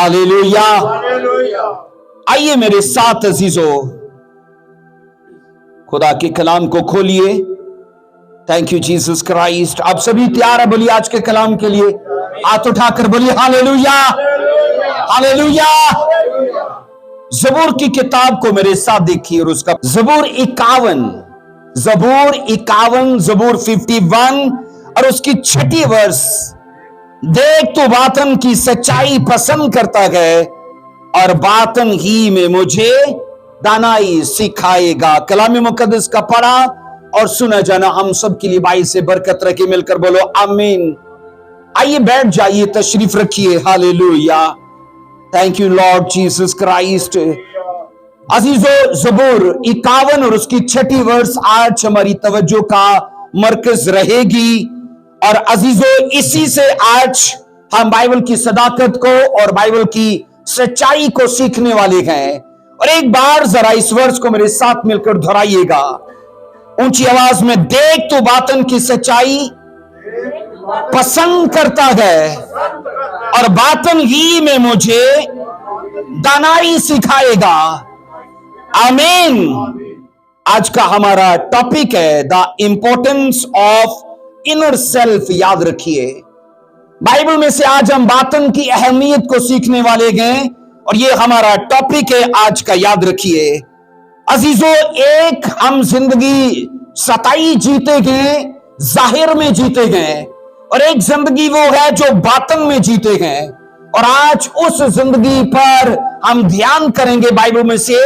Hallelujah. आइए मेरे साथ अजीजों, खुदा के कलाम को खोलिए। Thank you Jesus Christ. आप सभी तैयार है? बोलिए आज के कलाम के लिए हाथ उठाकर बोलिए हालेलुया, हालेलुया। ज़बूर की किताब को मेरे साथ देखिए और उसका ज़बूर 51, ज़बूर 51 और उसकी 6 वर्ष। देख तो बातन की सच्चाई पसंद करता है और बातन ही में मुझे दानाई सिखाएगा। कलाम मुकद्दस का पढ़ा और सुना जाना हम सब के लिए बाई से बरकत रखे। मिलकर बोलो आमीन। आइए बैठ जाइए, तशरीफ रखिए। Hallelujah. Thank you Lord Jesus Christ. अजीजों, ज़बूर 51 और उसकी 6 वर्ष आज हमारी तवज्जो का मरकज रहेगी। और अजीजों, इसी से आज हम बाइबल की सदाकत को और बाइबल की सच्चाई को सीखने वाले हैं। और एक बार जरा इस वर्ष को मेरे साथ मिलकर दोहराइएगा ऊंची आवाज में। देख तो बातन की सच्चाई पसंद करता है और बातन ही में मुझे दानाई सिखाएगा। आमीन। आज का हमारा टॉपिक है the importance of inner self. याद रखिए, बाइबल में से आज हम बातन की अहमियत को सीखने वाले हैं और ये हमारा टॉपिक है आज का। याद रखिए अजीजों, एक हम जिंदगी सताई जीते गए, जाहिर में जीते गए, और एक जिंदगी वो है जो बातन में जीते हैं। और आज उस जिंदगी पर हम ध्यान करेंगे बाइबल में से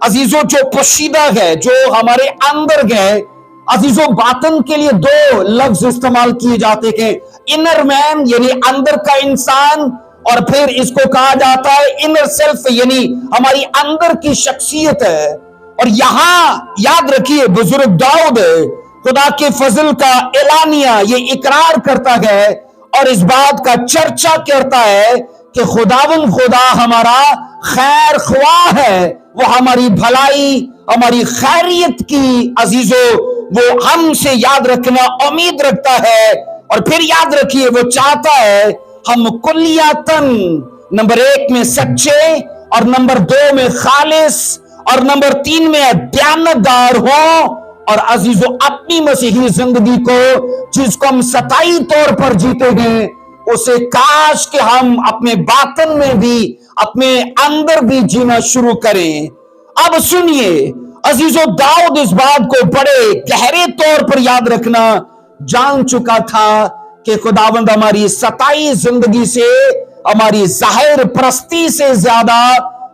अजीजों, जो पोशीदा है, जो हमारे अंदर है। अजीजों, बातन के लिए 2 लफ्ज इस्तेमाल किए जाते हैं, इनर मैन यानी अंदर का इंसान, और फिर इसको कहा जाता है इनर सेल्फ यानी हमारी अंदर की शख्सियत है। और यहां याद रखिए, बुजुर्ग दाऊद खुदा के फजल का एलानिया ये इकरार करता है और इस बात का चर्चा करता है कि खुदावन खुदा हमारा खैर ख्वाह है, वो हमारी भलाई, हमारी खैरियत की अजीजों वो हमसे याद रखना उम्मीद रखता है। और फिर याद रखिए, वो चाहता है हम कुल्लियातन नंबर 1 में सच्चे, और नंबर 2 में खालिस, और नंबर 3 में दयानतदार हो। और अजीजों, अपनी मसीही जिंदगी को जिसको हम सताई तौर पर जीते हैं, उसे काश कि हम अपने बातन में भी, अपने अंदर भी जीना शुरू करें। अब सुनिए अजीजों, दाऊद इस बात को बड़े गहरे तौर पर याद रखना जान चुका था कि खुदावंद हमारी सताई जिंदगी से, हमारी जाहिर परस्ती से ज्यादा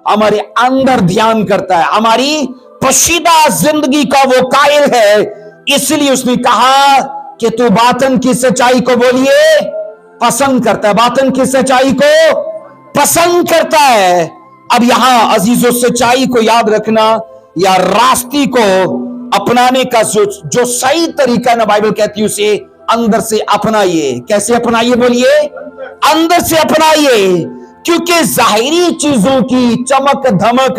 हमारे अंदर ध्यान करता है, हमारी पोशीदा जिंदगी का वो कायल है। इसलिए उसने कहा कि तू बातन की सच्चाई को बोलिए पसंद करता है, बातन की सच्चाई को पसंद करता है। अब यहां अजीजों, सच्चाई को याद रखना या रास्ते को अपनाने का जो सही तरीका ना बाइबल कहती है, उसे अंदर से अपनाइए। कैसे अपनाइए? बोलिए अंदर से अपनाइए, क्योंकि जाहिरी चीजों की चमक धमक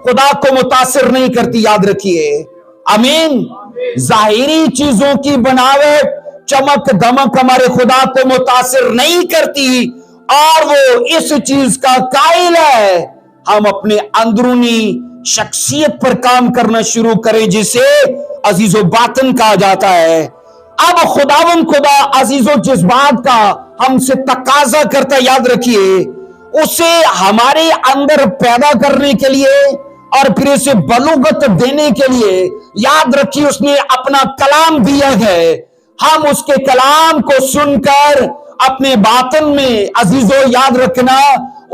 खुदा को मुतासिर नहीं करती। याद रखिए आमीन। जाहिरी चीजों की बनावट, चमक धमक हमारे खुदा को मुतासिर नहीं करती, और वो इस चीज का कायल है हम अपने अंदरूनी शख्सियत पर काम करना शुरू करें, जिसे अजीजों बातन कहा जाता है। अब खुदावन खुदा अजीजों जिस बात का हमसे तकाजा करता, याद रखिए, उसे हमारे अंदर पैदा करने के लिए और फिर उसे बलूगत देने के लिए, याद रखिए, उसने अपना कलाम दिया है। हम उसके कलाम को सुनकर अपने बातन में अजीजों याद रखना,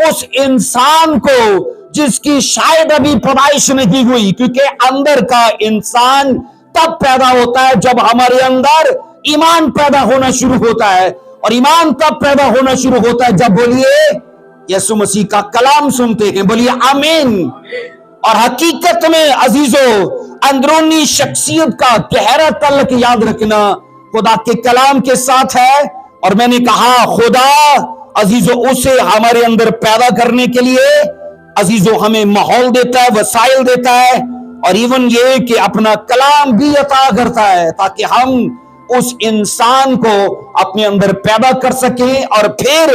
उस इंसान को जिसकी शायद अभी पैदाइश नहीं हुई, क्योंकि अंदर का इंसान तब पैदा होता है जब हमारे अंदर ईमान पैदा होना शुरू होता है, और ईमान तब पैदा होना शुरू होता है जब, बोलिए, यीशु मसीह का कलाम सुनते हैं। बोलिए आमीन। और हकीकत में अजीजों, अंदरूनी शख्सियत का गहरा तल्लक याद रखना खुदा के कलाम के साथ है। और मैंने कहा खुदा अजीजों उसे हमारे अंदर पैदा करने के लिए अजीजों हमें माहौल देता है, वसाइल देता है, और इवन ये कि अपना कलाम भी अता करता है ताकि हम उस इंसान को अपने अंदर पैदा कर सकें। और फिर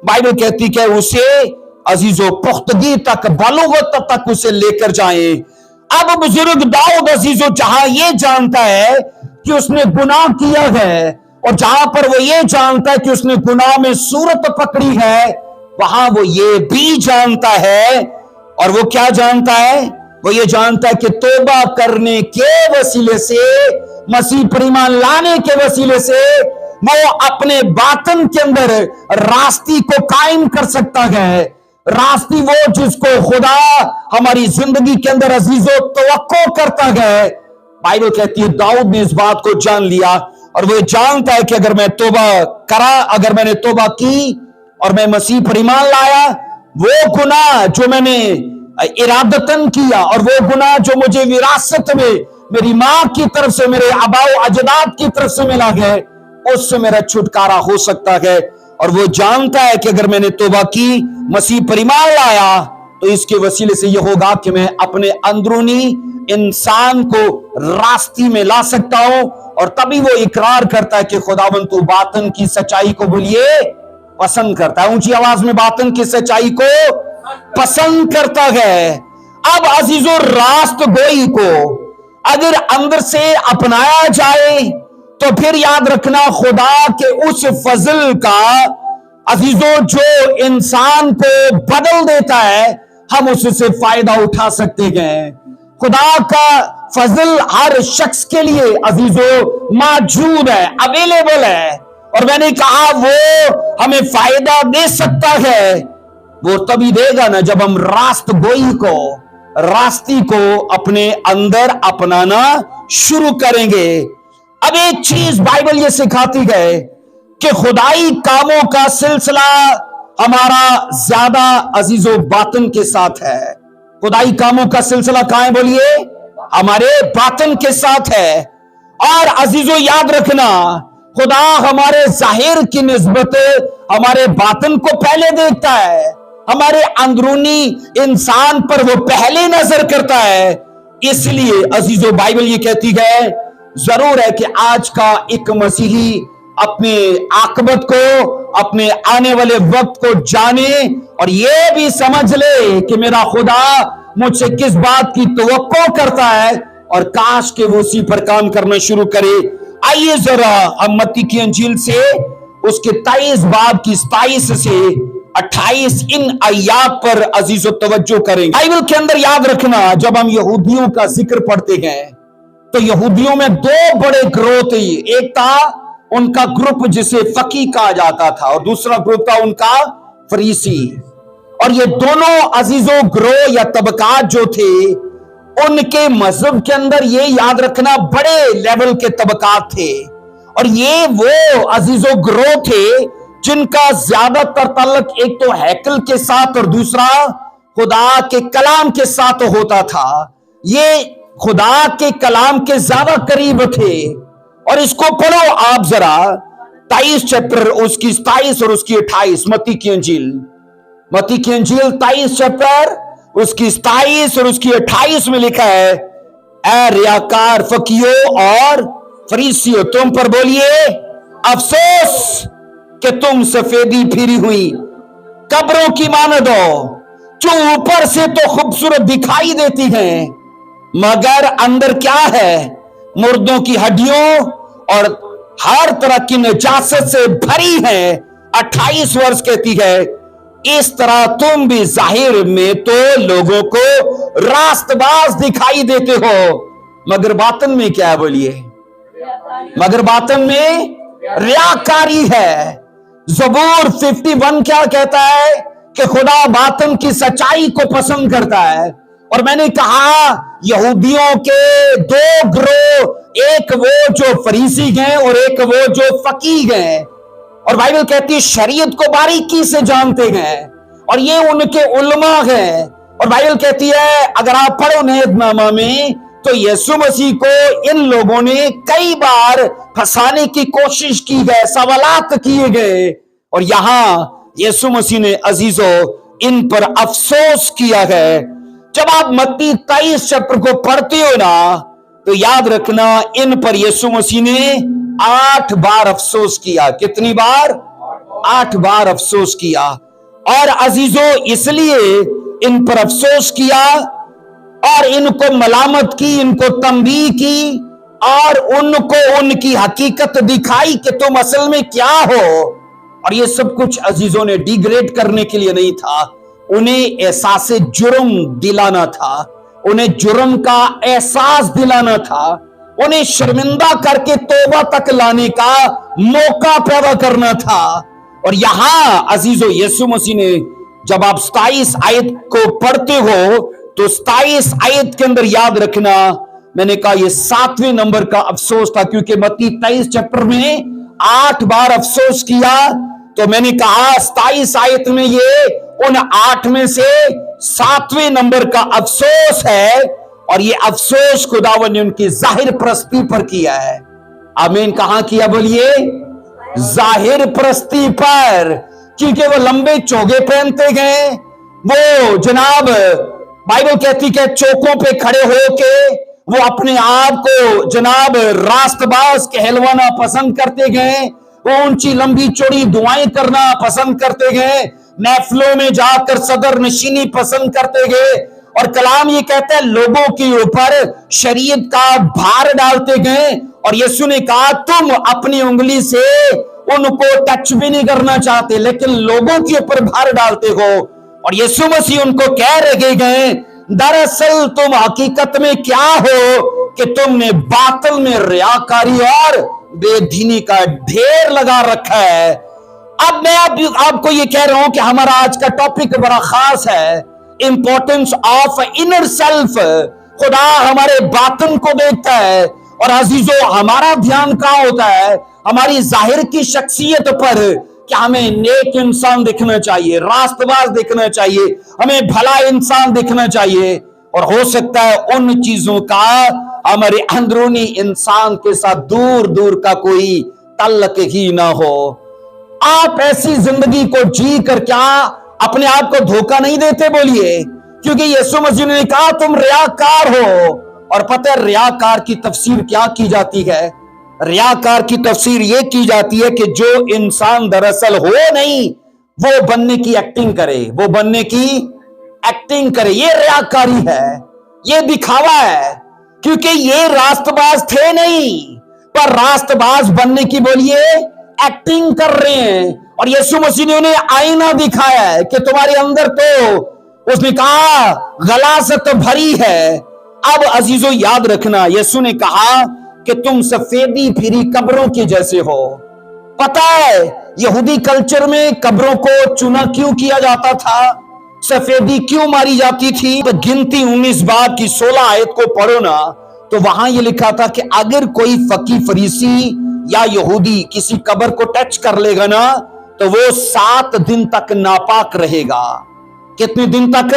बाइबल कहती है उसे अजीजों पुख्तगी तक, बलूगत तक उसे लेकर जाएं। अब बुजुर्ग दाऊद अजीजों जहां ये जानता है कि उसने गुनाह किया है, और जहां पर वो ये जानता है कि उसने गुनाह में सूरत पकड़ी है, वहां वो ये भी जानता है, और वो क्या जानता है? वो ये जानता है कि तौबा करने के वसीले से, मसीह पर ईमान लाने के वसीले से वो अपने बातन के अंदर रास्ती को कायम कर सकता है। रास्ती वो जिसको खुदा हमारी जिंदगी के अंदर अजीजों तवक्को करता है। बाइबल कहती है दाऊद ने इस बात को जान लिया, और वो जानता है कि अगर मैं तौबा करा, अगर मैंने तौबा की और मैं मसीह पर ईमान लाया, वो गुनाह जो मैंने इरादतन किया और वो गुनाह जो मुझे विरासत में मेरी मां की तरफ से, मेरे आबाओ अजदाद की तरफ से मिला है, उससे मेरा छुटकारा हो सकता है। और वो जानता है कि अगर मैंने तौबा की, मसीह पर ईमान लाया, तो इसके वसीले से यह होगा कि मैं अपने अंदरूनी इंसान को रास्ते में ला सकता हूं। और तभी वो इकरार करता है कि खुदावंद तू बातन की सच्चाई को बोलिए पसंद करता है। ऊंची आवाज में बातन की सच्चाई को पसंद करता है। अब अजीजों रास्त गोई को अगर अंदर से अपनाया जाए तो फिर याद रखना खुदा के उस फजल का अजीजों जो इंसान को बदल देता है, हम उससे फायदा उठा सकते हैं। खुदा का फजल हर शख्स के लिए अजीजों मौजूद है, अवेलेबल है, और मैंने कहा वो हमें फायदा दे सकता है। वो तभी देगा ना जब हम रास्त गोई को, रास्ती को अपने अंदर अपनाना शुरू करेंगे। अब एक चीज बाइबल ये सिखाती है कि खुदाई कामों का सिलसिला हमारा ज्यादा अजीजों बातन के साथ है। खुदाई कामों का सिलसिला कहां है? बोलिए, हमारे बातन के साथ है। और अजीजों याद रखना, खुदा हमारे जाहिर की निस्बत हमारे बातन को पहले देखता है। हमारे अंदरूनी इंसान पर वो पहले नजर करता है। इसलिए अजीजों बाइबल ये कहती है, जरूर है कि आज का एक मसीही अपने आकबत को, अपने आने वाले वक्त को जाने और ये भी समझ ले कि मेरा खुदा मुझसे किस बात की तवक्को करता है, और काश के वो उसी पर काम करना शुरू करे। आइए जरा हम मत्ती की अंजील से उसके 23 बाब की 27 से 28 इन आयात पर अजीजों तवज्जो करेंगे। बाइबल के अंदर याद रखना, जब हम यहूदियों का जिक्र पढ़ते हैं तो यहूदियों में दो बड़े ग्रोह थे। एक था उनका ग्रुप जिसे फकी कहा जाता था, और दूसरा ग्रुप था उनका फरीसी। और ये दोनों अजीजों ग्रोह या तबकात जो थे, उनके मजहब के अंदर ये याद रखना बड़े लेवल के तबकात थे। और ये वो अजीजों ग्रोह थे जिनका ज्यादातर ताल्लुक एक तो हैकल के साथ और दूसरा खुदा के कलाम के साथ होता था। ये खुदा के कलाम के ज्यादा करीब थे। और इसको पढ़ो आप जरा, 23 चैप्टर उसकी 27 और उसकी 28, मत्ती की अंजील 23 चैप्टर उसकी 27 और उसकी 28 में लिखा है, ऐ रियाकार फकीओ और फरीसियों, तुम पर बोलिए अफसोस कि तुम सफेदी फिरी हुई कब्रों की मानद हो, जो ऊपर से तो खूबसूरत दिखाई देती हैं, मगर अंदर क्या है? मुर्दों की हड्डियों और हर तरह की नजासत से भरी है। 28 वर्ष कहती है, इस तरह तुम भी जाहिर में तो लोगों को रास्तबाज दिखाई देते हो, मगर बातन में क्या है? बोलिए, मगर बातन में रियाकारी है। ज़बूर 51 क्या कहता है कि खुदा बातन की सच्चाई को पसंद करता है। और मैंने कहा यहूदियों के दो ग्रोह, एक वो जो फरीसी हैं और एक वो जो फकीह हैं। और बाइबल कहती है शरीयत को बारीकी से जानते हैं, और ये उनके उलमा हैं। और बाइबल कहती है अगर आप पढ़ो नेहदनामा में, तो यीशु मसीह को इन लोगों ने कई बार फंसाने की कोशिश की गई, सवालात किए गए, और यहां यीशु मसीह ने अजीजों इन पर अफसोस किया है। जब आप मत्ती 23 चैप्टर को पढ़ते हो ना, तो याद रखना इन पर यीशु मसीह ने 8 बार अफसोस किया। कितनी बार? 8 बार अफसोस किया। اور عزیزوں اس لیے ان پر افسوس کیا اور ان کو ملامت کی، ان کو تنبیہ کی اور ان کو ان کی حقیقت دکھائی کہ تم اصل میں کیا ہو۔ اور یہ سب کچھ عزیزوں نے ڈیگریڈ کرنے کے لیے نہیں تھا، انہیں احساس جرم دلانا تھا، انہیں جرم کا احساس دلانا تھا، انہیں شرمندہ کر کے توبہ تک لانے کا موقع پیدا کرنا تھا۔ اور یہاں عزیزو یسوع مسیح نے جب آپ 27 آیت کو پڑھتے ہو تو 27 آیت کے اندر یاد رکھنا، میں نے کہا یہ 7ویں نمبر کا افسوس تھا، کیونکہ متی 23 چیپٹر میں 8 بار افسوس کیا، تو میں نے کہا 27 آیت میں یہ ان 8 میں سے 7ویں نمبر کا افسوس ہے، اور یہ افسوس خداوند نے ان کی ظاہر پرستی پر کیا ہے۔ آمین۔ کہاں کیا بولیے؟ ظاہر پرستی پر، کیونکہ وہ لمبے چوگے پہنتے گئے، وہ جناب بائبل کہتی کہ چوکوں پہ کھڑے ہو کے وہ اپنے آپ کو جناب راست باز کہلوانا پسند کرتے گئے، وہ اونچی لمبی چوڑی دعائیں کرنا پسند کرتے گئے، محفلوں میں جا کر صدر نشینی پسند کرتے گئے، اور کلام یہ کہتا ہے لوگوں کے اوپر شریعت کا بھار ڈالتے گئے۔ اور یسوع نے کہا تم اپنی انگلی سے ان کو ٹچ بھی نہیں کرنا چاہتے، لیکن لوگوں کے اوپر بھار ڈالتے ہو۔ اور یسوع مسیح ان کو کہہ رہے گئے دراصل تم حقیقت میں کیا ہو کہ تم نے باطل میں ریاکاری اور بے دینی کا ڈھیر لگا رکھا ہے۔ اب میں آپ کو یہ کہہ رہا ہوں کہ ہمارا آج کا ٹاپک بڑا خاص ہے، امپورٹنس آف انر سیلف۔ خدا ہمارے باطن کو دیکھتا ہے، اور عزیزو ہمارا دھیان کہاں ہوتا ہے؟ ہماری ظاہر کی شخصیت پر، کہ ہمیں نیک انسان دکھنا چاہیے، راست باز دکھنا چاہیے، ہمیں بھلا انسان دکھنا چاہیے، اور ہو سکتا ہے ان چیزوں کا ہمارے اندرونی انسان کے ساتھ دور دور کا کوئی تعلق ہی نہ ہو۔ آپ ایسی زندگی کو جی کر کیا اپنے آپ کو دھوکہ نہیں دیتے؟ بولیے، کیونکہ یسوع مسیح نے کہا تم ریاکار ہو۔ اور پتہ ہے ریاکار کی تفسیر کیا کی جاتی ہے؟ ریاکار کی تفسیر یہ کی جاتی ہے کہ جو انسان دراصل ہو نہیں، وہ بننے کی ایکٹنگ کرے، وہ بننے کی ایکٹنگ کرے، یہ ریاکاری ہے، یہ دکھاوا ہے، کیونکہ یہ راست باز تھے نہیں، پر راست باز بننے کی بولیے ایکٹنگ کر رہے ہیں۔ اور یسوع مسیح نے انہیں آئینہ دکھایا ہے کہ تمہارے اندر تو اس نے کہا غلاظت بھری ہے۔ اب عزیزو یاد رکھنا، یسوع نے کہا کہ تم سفیدی پھری قبروں کے جیسے ہو۔ پتہ ہے یہودی کلچر میں قبروں کو چنا کیوں کیا جاتا تھا؟ سفیدی کیوں ماری جاتی تھی؟ تو گنتی 19 باب کی 16 آیت کو پڑھو نا، تو وہاں یہ لکھا تھا کہ اگر کوئی فقی فریسی یا یہودی کسی قبر کو ٹچ کر لے گا نا تو وہ 7 دن تک ناپاک رہے گا۔ کتنے دن تک؟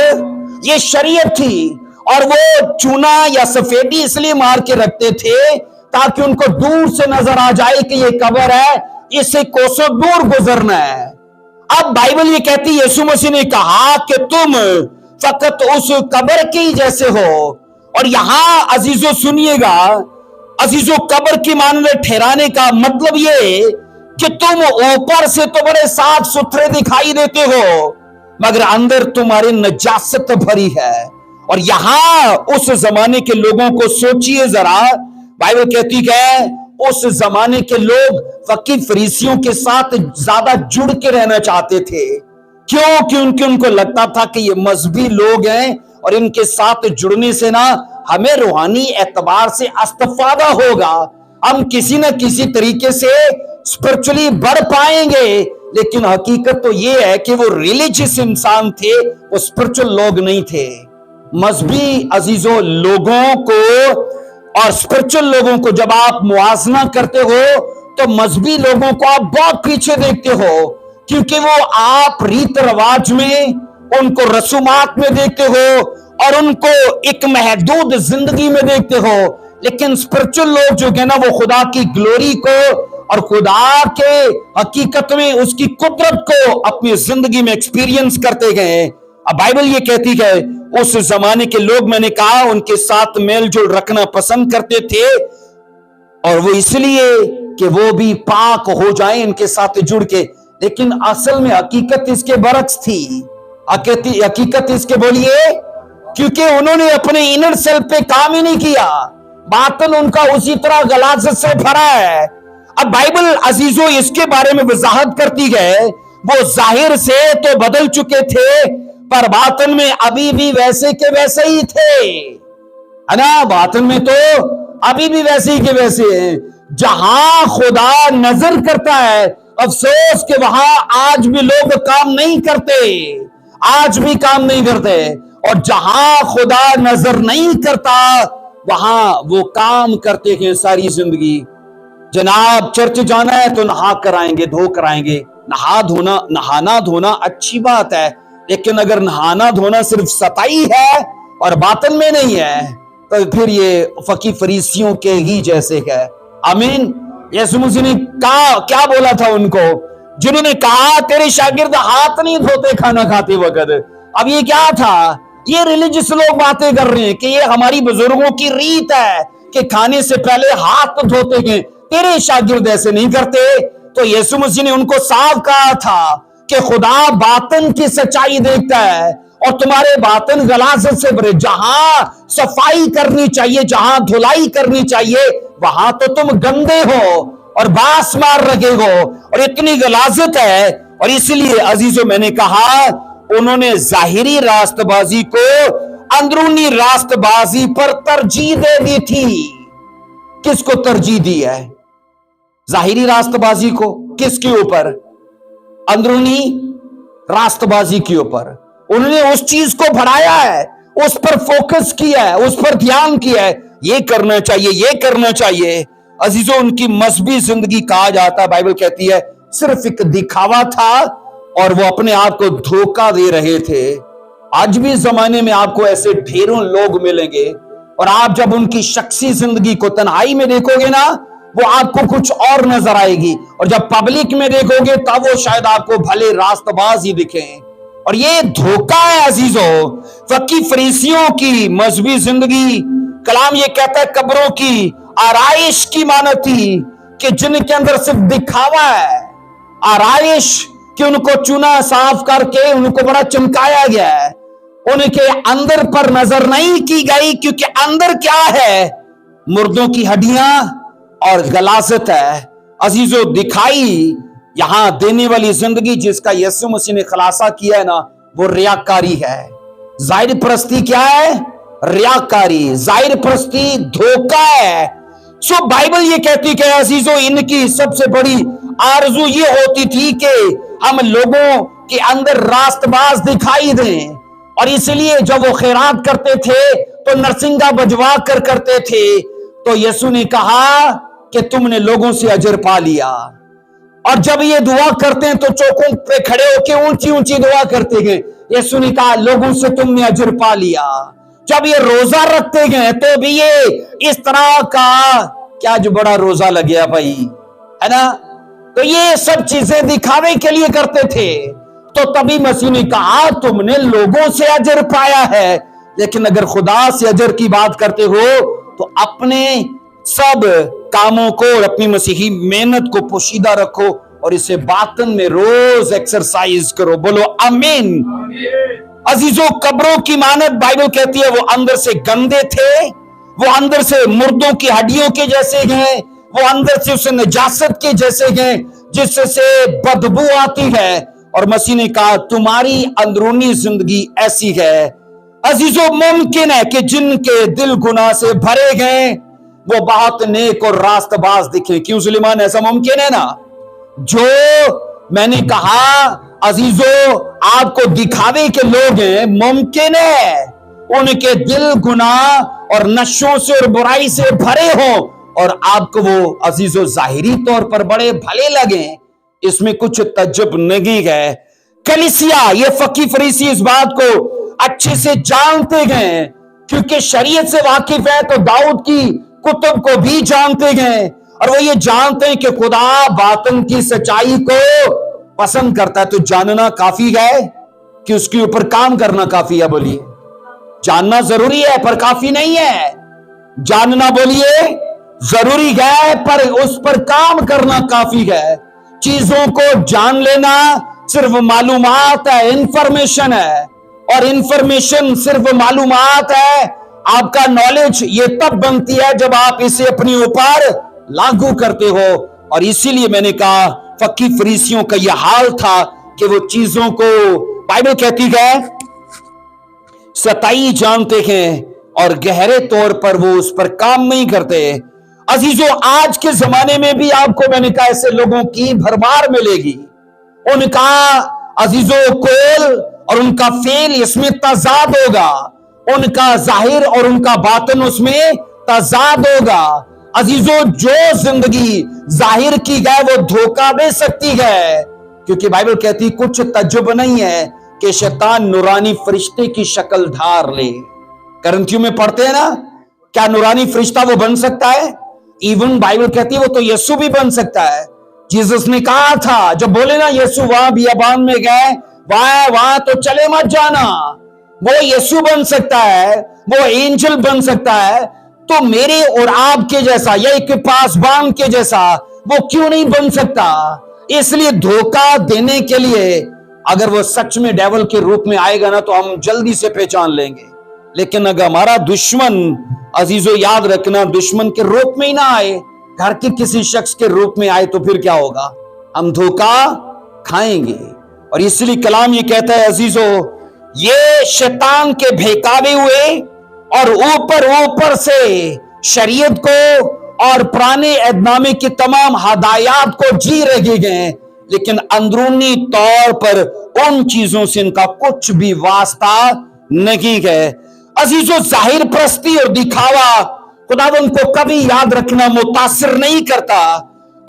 یہ شریعت تھی، اور وہ چونا یا سفیدی اس لیے مار کے رکھتے تھے تاکہ ان کو دور سے نظر آ جائے کہ یہ قبر ہے، اس سے کوسوں دور گزرنا ہے۔ اب بائبل یہ کہتی ہے یسوع مسیح نے کہا کہ تم فقط اس قبر کی جیسے ہو۔ اور یہاں عزیزو سنیے گا، عزیزو قبر کی مانند ٹھہرانے کا مطلب یہ کہ تم اوپر سے تو بڑے صاف ستھرے دکھائی دیتے ہو، مگر اندر تمہاری نجاست بھری ہے۔ اور یہاں اس زمانے کے لوگوں کو سوچئے ذرا، بائبل کہتی ہے اس زمانے کے لوگ فقی فریسیوں کے ساتھ زیادہ جڑ کے رہنا چاہتے تھے۔ کیوں؟ کیونکہ ان کو لگتا تھا کہ یہ مذہبی لوگ ہیں، اور ان کے ساتھ جڑنے سے نا ہمیں روحانی اعتبار سے استفادہ ہوگا، ہم کسی نہ کسی طریقے سے اسپرچولی بڑھ پائیں گے۔ لیکن حقیقت تو یہ ہے کہ وہ ریلیجس انسان تھے، وہ اسپرچل لوگ نہیں تھے۔ مذہبی عزیزوں لوگوں کو اور اسپرچل لوگوں کو جب آپ موازنہ کرتے ہو تو مذہبی لوگوں کو آپ بہت پیچھے دیکھتے ہو، کیونکہ وہ آپ ریت رواج میں، ان کو رسومات میں دیکھتے ہو اور ان کو ایک محدود زندگی میں دیکھتے ہو۔ لیکن اسپرچل لوگ جو ہے نا وہ خدا کی گلوری کو اور خدا کے حقیقت میں اس کی قدرت کو اپنی زندگی میں ایکسپیرینس کرتے گئے۔ اب بائبل یہ کہتی ہے اس زمانے کے لوگ، میں نے کہا، ان کے ساتھ میل جول رکھنا پسند کرتے تھے، اور وہ اس لیے کہ وہ بھی پاک ہو جائیں ان کے ساتھ جڑ کے۔ لیکن اصل میں حقیقت اس کے برعکس تھی. حقیقت اس کے بولیے کیونکہ انہوں نے اپنے انر سیلف پہ کام ہی نہیں کیا. باطن ان کا اسی طرح غلاظت سے بھرا ہے. اب بائبل عزیزو اس کے بارے میں وضاحت کرتی ہے وہ ظاہر سے تو بدل چکے تھے پر باطن میں ابھی بھی ویسے کے ویسے ہی تھے. ہے نا؟ باطن میں تو ابھی بھی ویسے ہی کے ویسے ہیں. جہاں خدا نظر کرتا ہے افسوس کہ وہاں آج بھی لوگ کام نہیں کرتے. آج بھی کام نہیں کرتے. اور جہاں خدا نظر نہیں کرتا وہاں وہ کام کرتے ہیں ساری زندگی. جناب چرچ جانا ہے تو نہا کر آئیں گے، دھو کر آئیں گے. نہانا دھونا اچھی بات ہے، لیکن اگر نہانا دھونا صرف سطحی ہے اور باطن میں نہیں ہے تو پھر یہ فقی فریسیوں کے ہی جیسے ہے. آمین. یسوع مسیح نے کیا بولا تھا ان کو جنہوں نے کہا تیرے شاگرد ہاتھ نہیں دھوتے کھانا کھاتے وقت. اب یہ کیا تھا؟ یہ ریلیجس لوگ باتیں کر رہے ہیں کہ یہ ہماری بزرگوں کی ریت ہے کہ کھانے سے پہلے ہاتھ دھوتے ہیں، تیرے شاگرد ایسے نہیں کرتے. تو یسوع مسیح نے ان کو صاف کہا تھا کہ خدا باطن کی سچائی دیکھتا ہے اور تمہارے باطن غلاظت سے بھرے. جہاں صفائی کرنی چاہیے، جہاں دھلائی کرنی چاہیے وہاں تو تم گندے ہو اور باس مار رکھے ہو اور اتنی غلاظت ہے. اور اسی لیے عزیزو میں نے کہا انہوں نے ظاہری راست بازی کو اندرونی راست بازی پر ترجیح دے دی تھی. کس کو ترجیح دی ہے؟ ظاہری راست بازی کو. کس کے اوپر؟ اندرونی راست بازی کے اوپر. انہوں نے اس چیز کو بڑھایا ہے، اس پر فوکس کیا ہے، اس پر دھیان کیا ہے. یہ کرنا چاہیے، یہ کرنا چاہیے. عزیزو ان کی مذہبی زندگی کہا جاتا ہے، بائبل کہتی ہے صرف ایک دکھاوا تھا اور وہ اپنے آپ کو دھوکہ دے رہے تھے. آج بھی زمانے میں آپ کو ایسے ڈھیروں لوگ ملیں گے اور آپ جب ان کی شخصی زندگی کو تنہائی میں دیکھو گے نا وہ آپ کو کچھ اور نظر آئے گی، اور جب پبلک میں دیکھو گے تب وہ شاید آپ کو بھلے راست باز ہی دکھیں. اور یہ دھوکہ ہے عزیزو فقی فریسیوں کی مذہبی زندگی. کلام یہ کہتا ہے قبروں کی آرائش کی مانت تھی کہ جن کے اندر صرف دکھاوا ہے. آرائش کہ ان کو چنا صاف کر کے ان کو بڑا چمکایا گیا ہے، ان کے اندر پر نظر نہیں کی گئی کیونکہ اندر کیا ہے؟ مردوں کی ہڈیاں اور غلاظت ہے. عزیزو دکھائی یہاں دینے والی زندگی جس کا یسوع مسیح نے خلاصہ کیا ہے نا وہ ریاکاری ہے. ظاہر پرستی کیا ہے؟ ریاکاری. ظاہر پرستی دھوکہ ہے. سو بائبل یہ کہتی کہ عزیزو ان کی سب سے بڑی آرزو یہ ہوتی تھی کہ ہم لوگوں کے اندر راست باز دکھائی دیں، اور اس لیے جب وہ خیرات کرتے تھے تو نرسنگا بجوا کر کرتے تھے. تو یسوع نے کہا کہ تم نے لوگوں سے اجر پا لیا. اور جب یہ دعا کرتے ہیں تو چوکوں پہ کھڑے ہو کے اونچی اونچی دعا کرتے ہیں. یسوع نے کہا لوگوں سے تم نے اجر پا لیا. جب یہ روزہ رکھتے گئے تو بھی یہ اس طرح کا کیا جو بڑا روزہ لگیا بھائی، ہے نا؟ تو یہ سب چیزیں دکھاوے کے لیے کرتے تھے. تو تبھی مسیح نے کہا تم نے لوگوں سے اجر پایا ہے، لیکن اگر خدا سے اجر کی بات کرتے ہو تو اپنے سب کاموں کو اور اپنی مسیحی محنت کو پوشیدہ رکھو اور اسے باطن میں روز ایکسرسائز کرو. بولو آمین. عزیزو قبروں کی مانت بائبل کہتی ہے وہ اندر سے گندے تھے، وہ اندر سے مردوں کی ہڈیوں کے جیسے ہیں، وہ اندر سے اسے نجاست کے جیسے ہیں جس سے بدبو آتی ہے. اور مسیح نے کہا تمہاری اندرونی زندگی ایسی ہے. عزیزو ممکن ہے کہ جن کے دل گناہ سے بھرے گئے وہ بہت نیک اور راست باز دکھیں. کیوں سلیمان؟ ایسا ممکن ہے نا. جو میں نے کہا عزیزو آپ کو دکھاوے کے لوگ ہیں، ممکن ہے ان کے دل گناہ اور نشوں سے اور برائی سے بھرے ہوں اور آپ کو وہ عزیزو ظاہری طور پر بڑے بھلے لگیں. اس میں کچھ تعجب نہیں ہے. کلیسیا یہ فقی فریسی اس بات کو اچھے سے جانتے گئے کیونکہ شریعت سے واقف ہے تو داؤد کی کتب کو بھی جانتے گئے اور وہ یہ جانتے ہیں کہ خدا باطن کی سچائی کو پسند کرتا ہے. تو جاننا کافی ہے کہ اس کے اوپر کام کرنا کافی ہے؟ بولیے. جاننا ضروری ہے پر کافی نہیں ہے. جاننا بولیے ضروری ہے پر اس پر کام کرنا کافی ہے. चीजों को जान लेना सिर्फ मालूमात है, इंफॉर्मेशन है, और इंफॉर्मेशन सिर्फ मालूमात है। आपका नॉलेज ये तब बनती है जब आप इसे अपने ऊपर लागू करते हो। और इसीलिए मैंने कहा फक्की फरीसियों का यह हाल था कि वो चीजों को, बाइबल कहती है, सताई जानते हैं और गहरे तौर पर वो उस पर काम नहीं करते। अजीजों, आज के जमाने में भी आपको मैंने कहा ऐसे लोगों की भरमार मिलेगी। उनका अजीजों कोल और उनका फेल इसमें तजाद होगा, उनका जाहिर और उनका बातन उसमें तजाद होगा। अजीजों, जो जिंदगी जाहिर की गए वो धोखा दे सकती है, क्योंकि बाइबल कहती कुछ तजुब नहीं है कि शैतान नूरानी फरिश्ते की शक्ल धार ले। करंथियों में पढ़ते हैं ना, क्या नूरानी फरिश्ता वो बन सकता है? इवन बाइबल कहती है वो तो यीशु भी बन सकता है। जीसस ने कहा था, जब बोले ना यीशु वहां बियाबान में गए, वहां तो चले मत जाना, वो यीशु बन सकता है, वो एंजल बन सकता है, तो मेरे और आपके जैसा या एक पासबान के जैसा वो क्यों नहीं बन सकता? इसलिए धोखा देने के लिए अगर वो सच में डेविल के रूप में आएगा ना तो हम जल्दी से पहचान लेंगे। लेकिन अगर हमारा दुश्मन, अजीजों याद रखना, दुश्मन के रूप में ही ना आए, घर के किसी शख्स के रूप में आए, तो फिर क्या होगा? हम धोखा खाएंगे। और इसलिए कलाम ये कहता है अजीजों, ये शैतान के बहकावे हुए और ऊपर ऊपर से शरीयत को और पुराने एहदनामे की तमाम हदायत को जी रहे गए, लेकिन अंदरूनी तौर पर उन चीजों से इनका कुछ भी वास्ता नहीं है। अजीजों, जाहिर प्रस्ती और दिखावा खुदावंद को कभी याद रखना मुतासिर नहीं करता।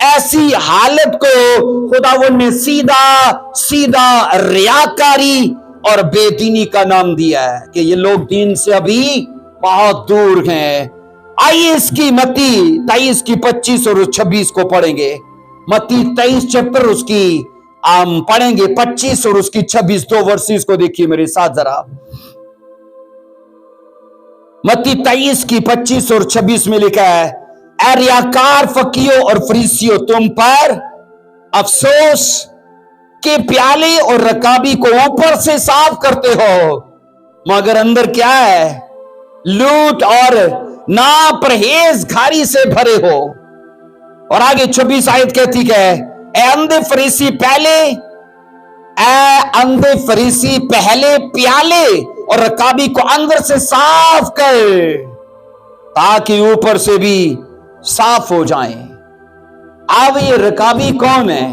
ऐसी हालत को खुदावंद ने सीधा सीधा रियाकारी और बेदीनी का नाम दिया है कि ये लोग दीन से अभी बहुत दूर हैं। आइए इसकी मत्ती 23 की 25 और 26 को पढ़ेंगे। मत्ती 23 चैप्टर उसकी पढ़ेंगे 25 और उसकी 26 दो वर्सेस को देखिए मेरे साथ जरा। मत्ती 23 की 25 और 26 में लिखा है, ऐ रियाकार फकीरों और फरीसियों, तुम पर अफसोस के प्याले और रकाबी को ऊपर से साफ करते हो, मगर अंदर क्या है? लूट और ना परहेजगारी से भरे हो। और आगे 26 आयत कहती है, ए अंधे फरीसी पहले प्याले और रकाबी को अंदर से साफ कर, ताकि ऊपर से भी साफ हो जाएं। अब ये रकाबी कौन है?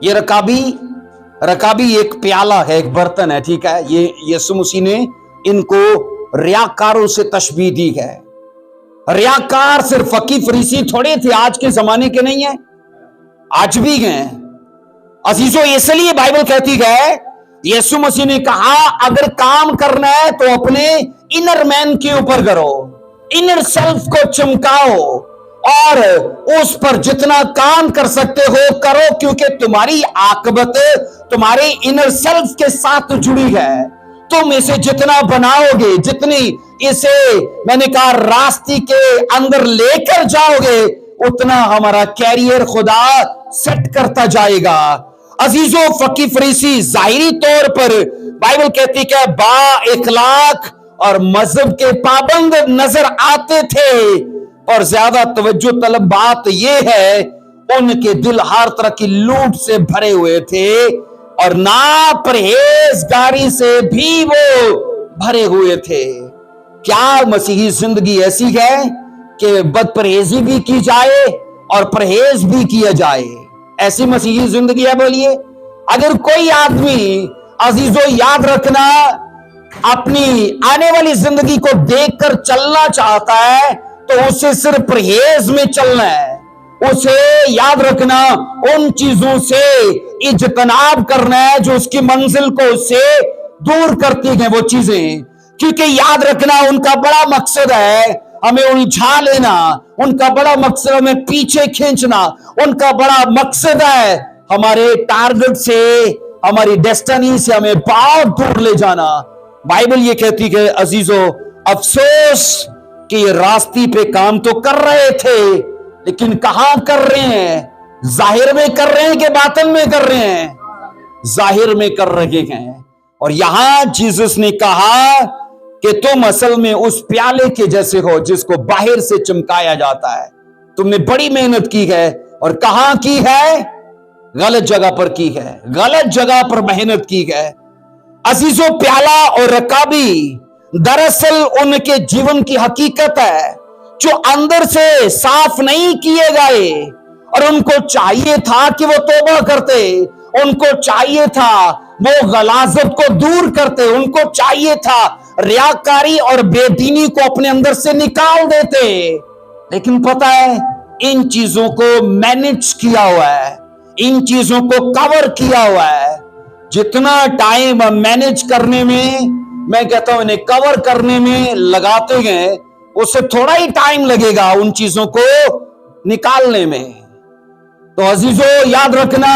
ये रकाबी एक प्याला है, एक बर्तन है, ठीक है। ये यीशु मसीह ने इनको रियाकारों से तशबीह दी है। रियाकार सिर्फ फकीर फरीसी थोड़े थे, आज के जमाने के नहीं है, आज भी हैं अजीजों। इसलिए बाइबल कहती है, यीशु मसीह ने कहा अगर काम करना है तो अपने इनर मैन के ऊपर करो, इनर सेल्फ को चमकाओ और उस पर जितना काम कर सकते हो करो, क्योंकि तुम्हारी आकबत तुम्हारे इनर सेल्फ के साथ जुड़ी है। तुम इसे जितना बनाओगे, जितनी इसे मैंने कहा रास्ते के अंदर लेकर जाओगे, उतना हमारा कैरियर खुदा सेट करता जाएगा। अजीजों, फकीर फरीसी जाहिरी तौर पर बाइबल कहती है बा इखलाक और मजहब के पाबंद नजर आते थे, और ज्यादा तवज्जो तलब बात यह है उनके दिल हर तरह की लूट से भरे हुए थे और ना परहेजगारी से भी वो भरे हुए थे। क्या मसीही जिंदगी ऐसी है कि बदपरहेजी भी की जाए और परहेज भी किया जाए? ऐसी मसीही जिंदगी है? बोलिए। अगर कोई आदमी अजीजों याद रखना अपनी आने वाली जिंदगी को देखकर चलना चाहता है तो उसे सिर्फ परहेज में चलना है। उसे याद रखना उन चीजों से इज्तनाब करना है जो उसकी मंजिल को उससे दूर करती हैं वो चीजें, क्योंकि याद रखना उनका बड़ा मकसद है हमें उलझा लेना, उनका बड़ा मकसद हमें पीछे खींचना, उनका बड़ा मकसद है हमारे टारगेट से, हमारी डेस्टिनी से हमें बहुत दूर ले जाना। बाइबल ये कहती है अजीजों, अफसोस कि ये रास्ते पे काम तो कर रहे थे, लेकिन कहां कर रहे हैं? ظاہر میں کر رہے ہیں کہ باطن میں کر رہے ہیں؟ ظاہر میں کر رہے ہیں. اور یہاں جیسس نے کہا کہ تم اصل میں اس پیالے کے جیسے ہو جس کو باہر سے چمکایا جاتا ہے. تم نے بڑی محنت کی ہے، اور کہاں کی ہے؟ غلط جگہ پر کی ہے، غلط جگہ پر محنت کی ہے. عزیزو، پیالہ اور رکابی دراصل ان کے جیون کی حقیقت ہے جو اندر سے صاف نہیں کیے گئے. اور ان کو چاہیے تھا کہ وہ توبہ کرتے، ان کو چاہیے تھا وہ غلاظت کو دور کرتے، ان کو چاہیے تھا ریاکاری اور بے دینی کو اپنے اندر سے نکال دیتے. لیکن پتہ ہے، ان چیزوں کو مینج کیا ہوا ہے، ان چیزوں کو کور کیا ہوا ہے. جتنا ٹائم مینج کرنے میں کہتا ہوں انہیں کور کرنے میں لگاتے ہیں، اس سے تھوڑا ہی ٹائم لگے گا ان چیزوں کو نکالنے میں. تو عزیزو، یاد رکھنا،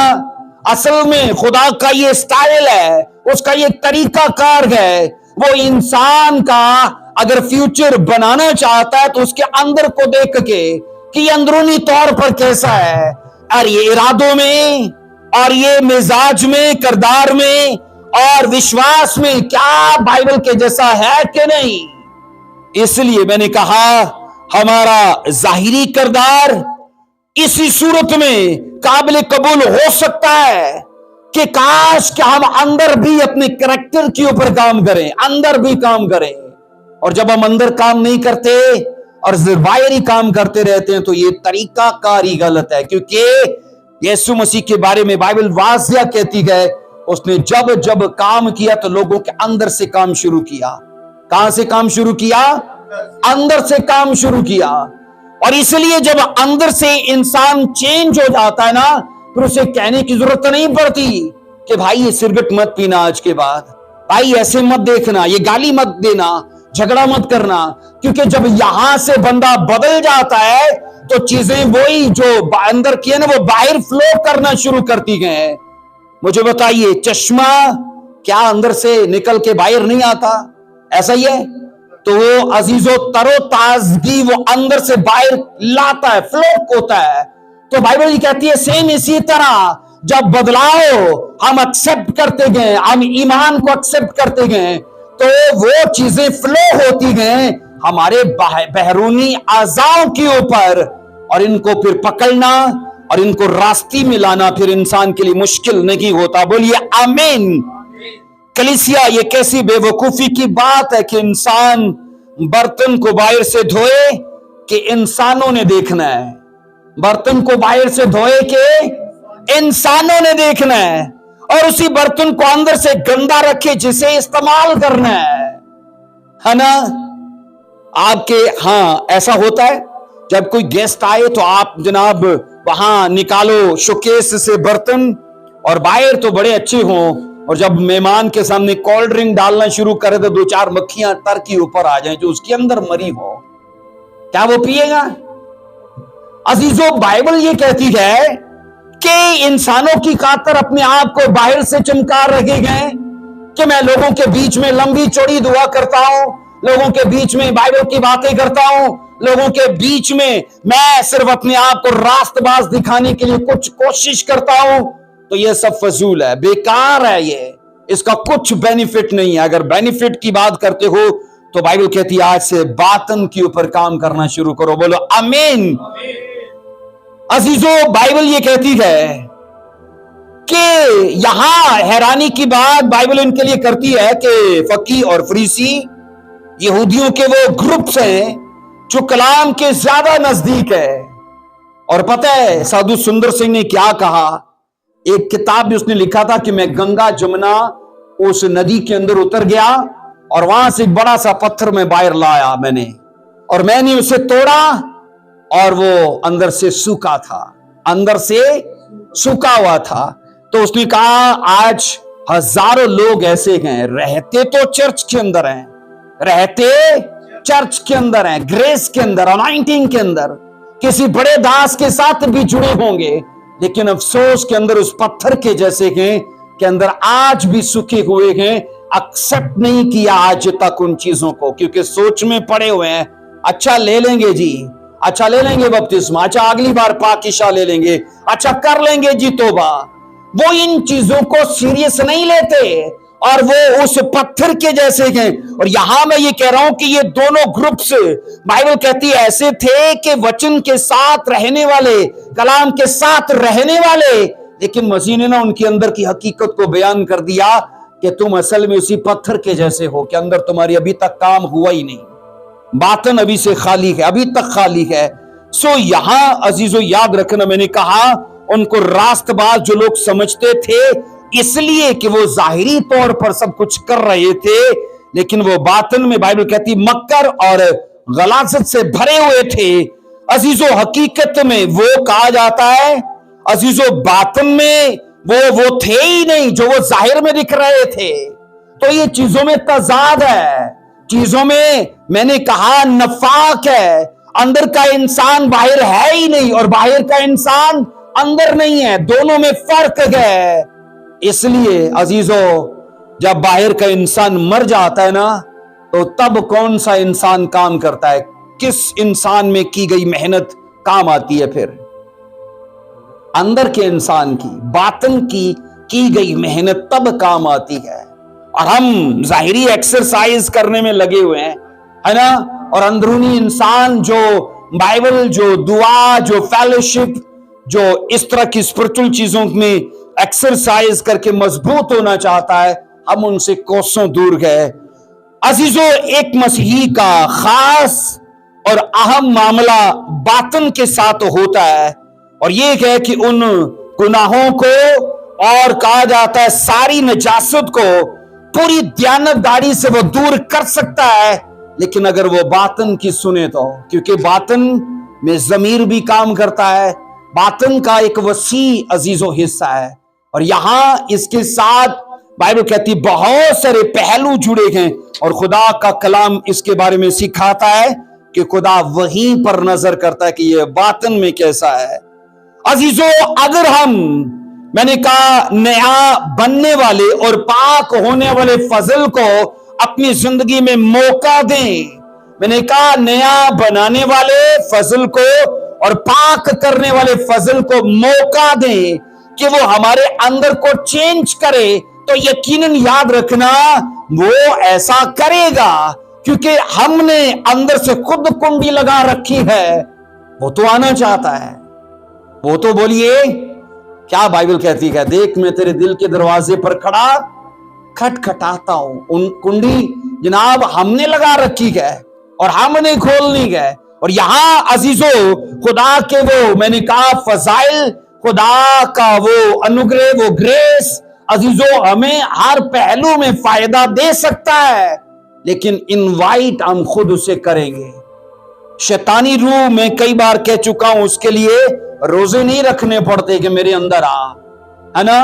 اصل میں خدا کا یہ سٹائل ہے، اس کا یہ طریقہ کار ہے. وہ انسان کا اگر فیوچر بنانا چاہتا ہے تو اس کے اندر کو دیکھ کے کہ یہ اندرونی طور پر کیسا ہے، اور یہ ارادوں میں، اور یہ مزاج میں، کردار میں، اور وشواس میں کیا بائبل کے جیسا ہے کہ نہیں. اس لیے میں نے کہا ہمارا ظاہری کردار اسی صورت میں قابل قبول ہو سکتا ہے کہ کاش کہ ہم اندر بھی اپنے کریکٹر کے اوپر کام کریں، اندر بھی کام کریں. اور جب ہم اندر کام نہیں کرتے اور باہر ہی کام کرتے رہتے ہیں تو یہ طریقہ کار ہی غلط ہے. کیونکہ یسوع مسیح کے بارے میں بائبل واضح کہتی ہے، اس نے جب کام کیا تو لوگوں کے اندر سے کام شروع کیا. کہاں سے کام شروع کیا؟ اندر سے کام شروع کیا. اور اس لیے جب اندر سے انسان چینج ہو جاتا ہے نا، پھر اسے کہنے کی ضرورت نہیں پڑتی کہ بھائی یہ سگریٹ مت پینا آج کے بعد، بھائی ایسے مت دیکھنا، یہ گالی مت دینا، جھگڑا مت کرنا. کیونکہ جب یہاں سے بندہ بدل جاتا ہے تو چیزیں وہی جو اندر کی ہے نا وہ باہر فلو کرنا شروع کرتی ہیں. مجھے بتائیے، چشمہ کیا اندر سے نکل کے باہر نہیں آتا؟ ایسا ہی ہے. تو وہ عزیزو تر و تازگی وہ اندر سے باہر لاتا ہے، فلو ہوتا ہے. تو بائبل یہ کہتی ہے سیم اسی طرح جب بدلاؤ ہم ایکسپٹ کرتے گئے، ہم ایمان کو ایکسپٹ کرتے گئے تو وہ چیزیں فلو ہوتی گئے ہمارے بیرونی اعضاء کے اوپر، اور ان کو پھر پکڑنا اور ان کو راستے میں لانا پھر انسان کے لیے مشکل نہیں ہوتا. بولیے آمین. کلیسیا، یہ کیسی بے وقوفی کی بات ہے کہ انسان برتن کو باہر سے دھوئے کہ انسانوں نے دیکھنا ہے، برتن کو باہر سے دھوئے کہ انسانوں نے دیکھنا ہے، اور اسی برتن کو اندر سے گندا رکھے جسے استعمال کرنا ہے نا. آپ کے ہاں ایسا ہوتا ہے جب کوئی گیسٹ آئے تو آپ جناب وہاں نکالو شوکیس سے برتن، اور باہر تو بڑے اچھے ہوں، اور جب مہمان کے سامنے کولڈ ڈرنک ڈالنا شروع کرے تو دو چار مکھیاں تر کے اوپر آ جائیں جو اس کے اندر مری ہو، کیا وہ پیے گا؟ عزیزو، بائبل یہ کہتی ہے کہ انسانوں کی خاطر اپنے آپ کو باہر سے چمکا رکھے گئے کہ میں لوگوں کے بیچ میں لمبی چوڑی دعا کرتا ہوں، لوگوں کے بیچ میں بائبل کی باتیں کرتا ہوں، لوگوں کے بیچ میں صرف اپنے آپ کو راست باز دکھانے کے لیے کچھ کوشش کرتا ہوں. تو یہ سب فضول ہے، بیکار ہے، یہ اس کا کچھ بینیفٹ نہیں ہے. اگر بینیفٹ کی بات کرتے ہو تو بائبل کہتی ہے آج سے باطن کے اوپر کام کرنا شروع کرو. بولو آمین. عزیزو، بائبل یہ کہتی ہے کہ یہاں حیرانی کی بات بائبل ان کے لیے کرتی ہے کہ فقی اور فریسی یہودیوں کے وہ گروپس ہیں جو کلام کے زیادہ نزدیک ہے. اور پتہ ہے سادھو سندر سنگھ نے کیا کہا؟ ایک کتاب بھی اس نے لکھا تھا کہ میں گنگا جمنا اس ندی کے اندر اتر گیا اور وہاں سے ایک بڑا سا پتھر میں باہر لایا میں نے، اور میں نے اسے توڑا اور وہ اندر سے سوکھا تھا، اندر سے سوکھا ہوا تھا. تو اس نے کہا آج ہزاروں لوگ ایسے ہیں، رہتے تو چرچ کے اندر ہیں، رہتے چرچ کے اندر ہیں، گریس کے اندر، انائنٹنگ کے اندر، کسی بڑے داس کے ساتھ بھی جڑے ہوں گے، لیکن افسوس کے اندر اس پتھر کے جیسے ہیں کہ اندر آج بھی سوکھے ہوئے ہیں. ایکسپٹ نہیں کیا آج تک ان چیزوں کو، کیونکہ سوچ میں پڑے ہوئے ہیں اچھا لے لیں گے جی، اچھا لے لیں گے بپتسمہ، اچھا اگلی بار پاکشاہ لے لیں گے، اچھا کر لیں گے جی توبہ۔ وہ ان چیزوں کو سیریس نہیں لیتے اور وہ اس پتھر کے جیسے ہیں۔ اور یہاں میں یہ کہہ رہا ہوں کہ یہ دونوں گروپس بائبل کہتی ہے ایسے تھے کہ وچن کے ساتھ رہنے والے، کلام کے ساتھ رہنے والے، لیکن مسیح نے ان کے اندر کی حقیقت کو بیان کر دیا کہ تم اصل میں اسی پتھر کے جیسے ہو کہ اندر تمہاری ابھی تک کام ہوا ہی نہیں، باطن ابھی سے خالی ہے، ابھی تک خالی ہے۔ سو یہاں عزیزو یاد رکھنا، میں نے کہا ان کو راست باز جو لوگ سمجھتے تھے اس لیے کہ وہ ظاہری طور پر سب کچھ کر رہے تھے، لیکن وہ باطن میں بائبل کہتی مکر اور غلاظت سے بھرے ہوئے تھے۔ عزیزو حقیقت میں وہ کہا جاتا ہے، عزیزو باطن میں وہ تھے ہی نہیں جو وہ ظاہر میں دکھ رہے تھے۔ تو یہ چیزوں میں تضاد ہے، چیزوں میں نے کہا نفاق ہے۔ اندر کا انسان باہر ہے ہی نہیں اور باہر کا انسان اندر نہیں ہے، دونوں میں فرق ہے۔ اس لیے عزیزو جب باہر کا انسان مر جاتا ہے نا تو تب کون سا انسان کام کرتا ہے؟ کس انسان میں کی گئی محنت کام آتی ہے؟ پھر اندر کے انسان کی، باطن کی گئی محنت تب کام آتی ہے۔ اور ہم ظاہری ایکسرسائز کرنے میں لگے ہوئے ہیں، ہے نا، اور اندرونی انسان جو بائبل، جو دعا، جو فیلوشپ، جو اس طرح کی اسپرچل چیزوں میں ایکسرسائز کر کے مضبوط ہونا چاہتا ہے، ہم ان سے کوسوں دور گئے۔ عزیزو ایک مسیحی کا خاص اور اہم معاملہ باطن کے ساتھ ہوتا ہے، اور یہ ہے کہ ان گناہوں کو اور کہا جاتا ہے ساری نجاست کو پوری دیانتداری سے وہ دور کر سکتا ہے، لیکن اگر وہ باطن کی سنے تو، کیونکہ باطن میں ضمیر بھی کام کرتا ہے، باطن کا ایک وسیع عزیز و حصہ ہے، اور یہاں اس کے ساتھ بائبل کہتی بہت سارے پہلو جڑے ہیں، اور خدا کا کلام اس کے بارے میں سکھاتا ہے کہ خدا وہیں پر نظر کرتا ہے کہ یہ باطن میں کیسا ہے۔ عزیزو اگر ہم، میں نے کہا، نیا بننے والے اور پاک ہونے والے فضل کو اپنی زندگی میں موقع دیں، میں نے کہا نیا بنانے والے فضل کو اور پاک کرنے والے فضل کو موقع دیں کہ وہ ہمارے اندر کو چینج کرے، تو یقیناً یاد رکھنا وہ ایسا کرے گا، کیونکہ ہم نے اندر سے خود کنڈی لگا رکھی ہے۔ وہ تو آنا چاہتا ہے، وہ تو بولیے کیا بائبل کہتی ہے، دیکھ میں تیرے دل کے دروازے پر کھڑا کھٹکھٹاتا ہوں۔ ان کنڈی جناب ہم نے لگا رکھی ہے اور ہم نے کھولنی ہے۔ اور یہاں عزیزو خدا کے وہ، میں نے کہا، فضائل، خدا کا وہ انوگرہ، وہ گریس عزیزو ہمیں ہر پہلو میں فائدہ دے سکتا ہے، لیکن انوائٹ ہم خود اسے کریں گے۔ شیطانی روح میں کئی بار کہہ چکا ہوں، اس کے لیے روزے نہیں رکھنے پڑتے کہ میرے اندر آ، ہے نا،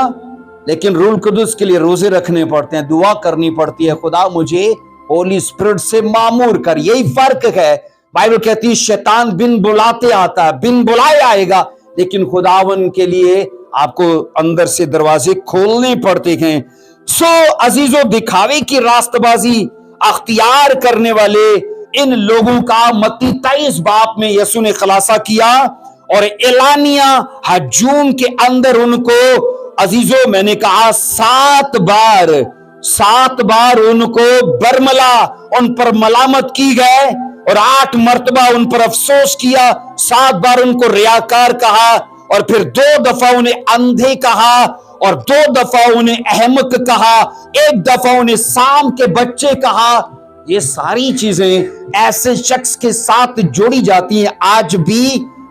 لیکن روح القدس کے لیے روزے رکھنے پڑتے ہیں، دعا کرنی پڑتی ہے، خدا مجھے ہولی اسپرٹ سے معمور کر۔ یہی فرق ہے۔ بائبل کہتی ہے شیطان بن بلاتے آتا ہے، بن بلائے آئے گا، لیکن خداون کے لیے آپ کو اندر سے دروازے کھولنے پڑتے ہیں۔ سو عزیزو دکھاوے کی راست بازی اختیار کرنے والے ان لوگوں کا متی 23 باب میں یسوع نے خلاصہ کیا، اور اعلانیہ ہجوم کے اندر ان کو عزیزو میں نے کہا 7 بار ان کو برملا، ان پر ملامت کی گئے، اور 8 مرتبہ ان پر افسوس کیا، 7 بار ان کو ریاکار کہا، اور پھر 2 دفعہ انہیں اندھے کہا، اور 2 دفعہ انہیں احمق کہا، 1 دفعہ انہیں سام کے بچے کہا۔ یہ ساری چیزیں ایسے شخص کے ساتھ جوڑی جاتی ہیں آج بھی،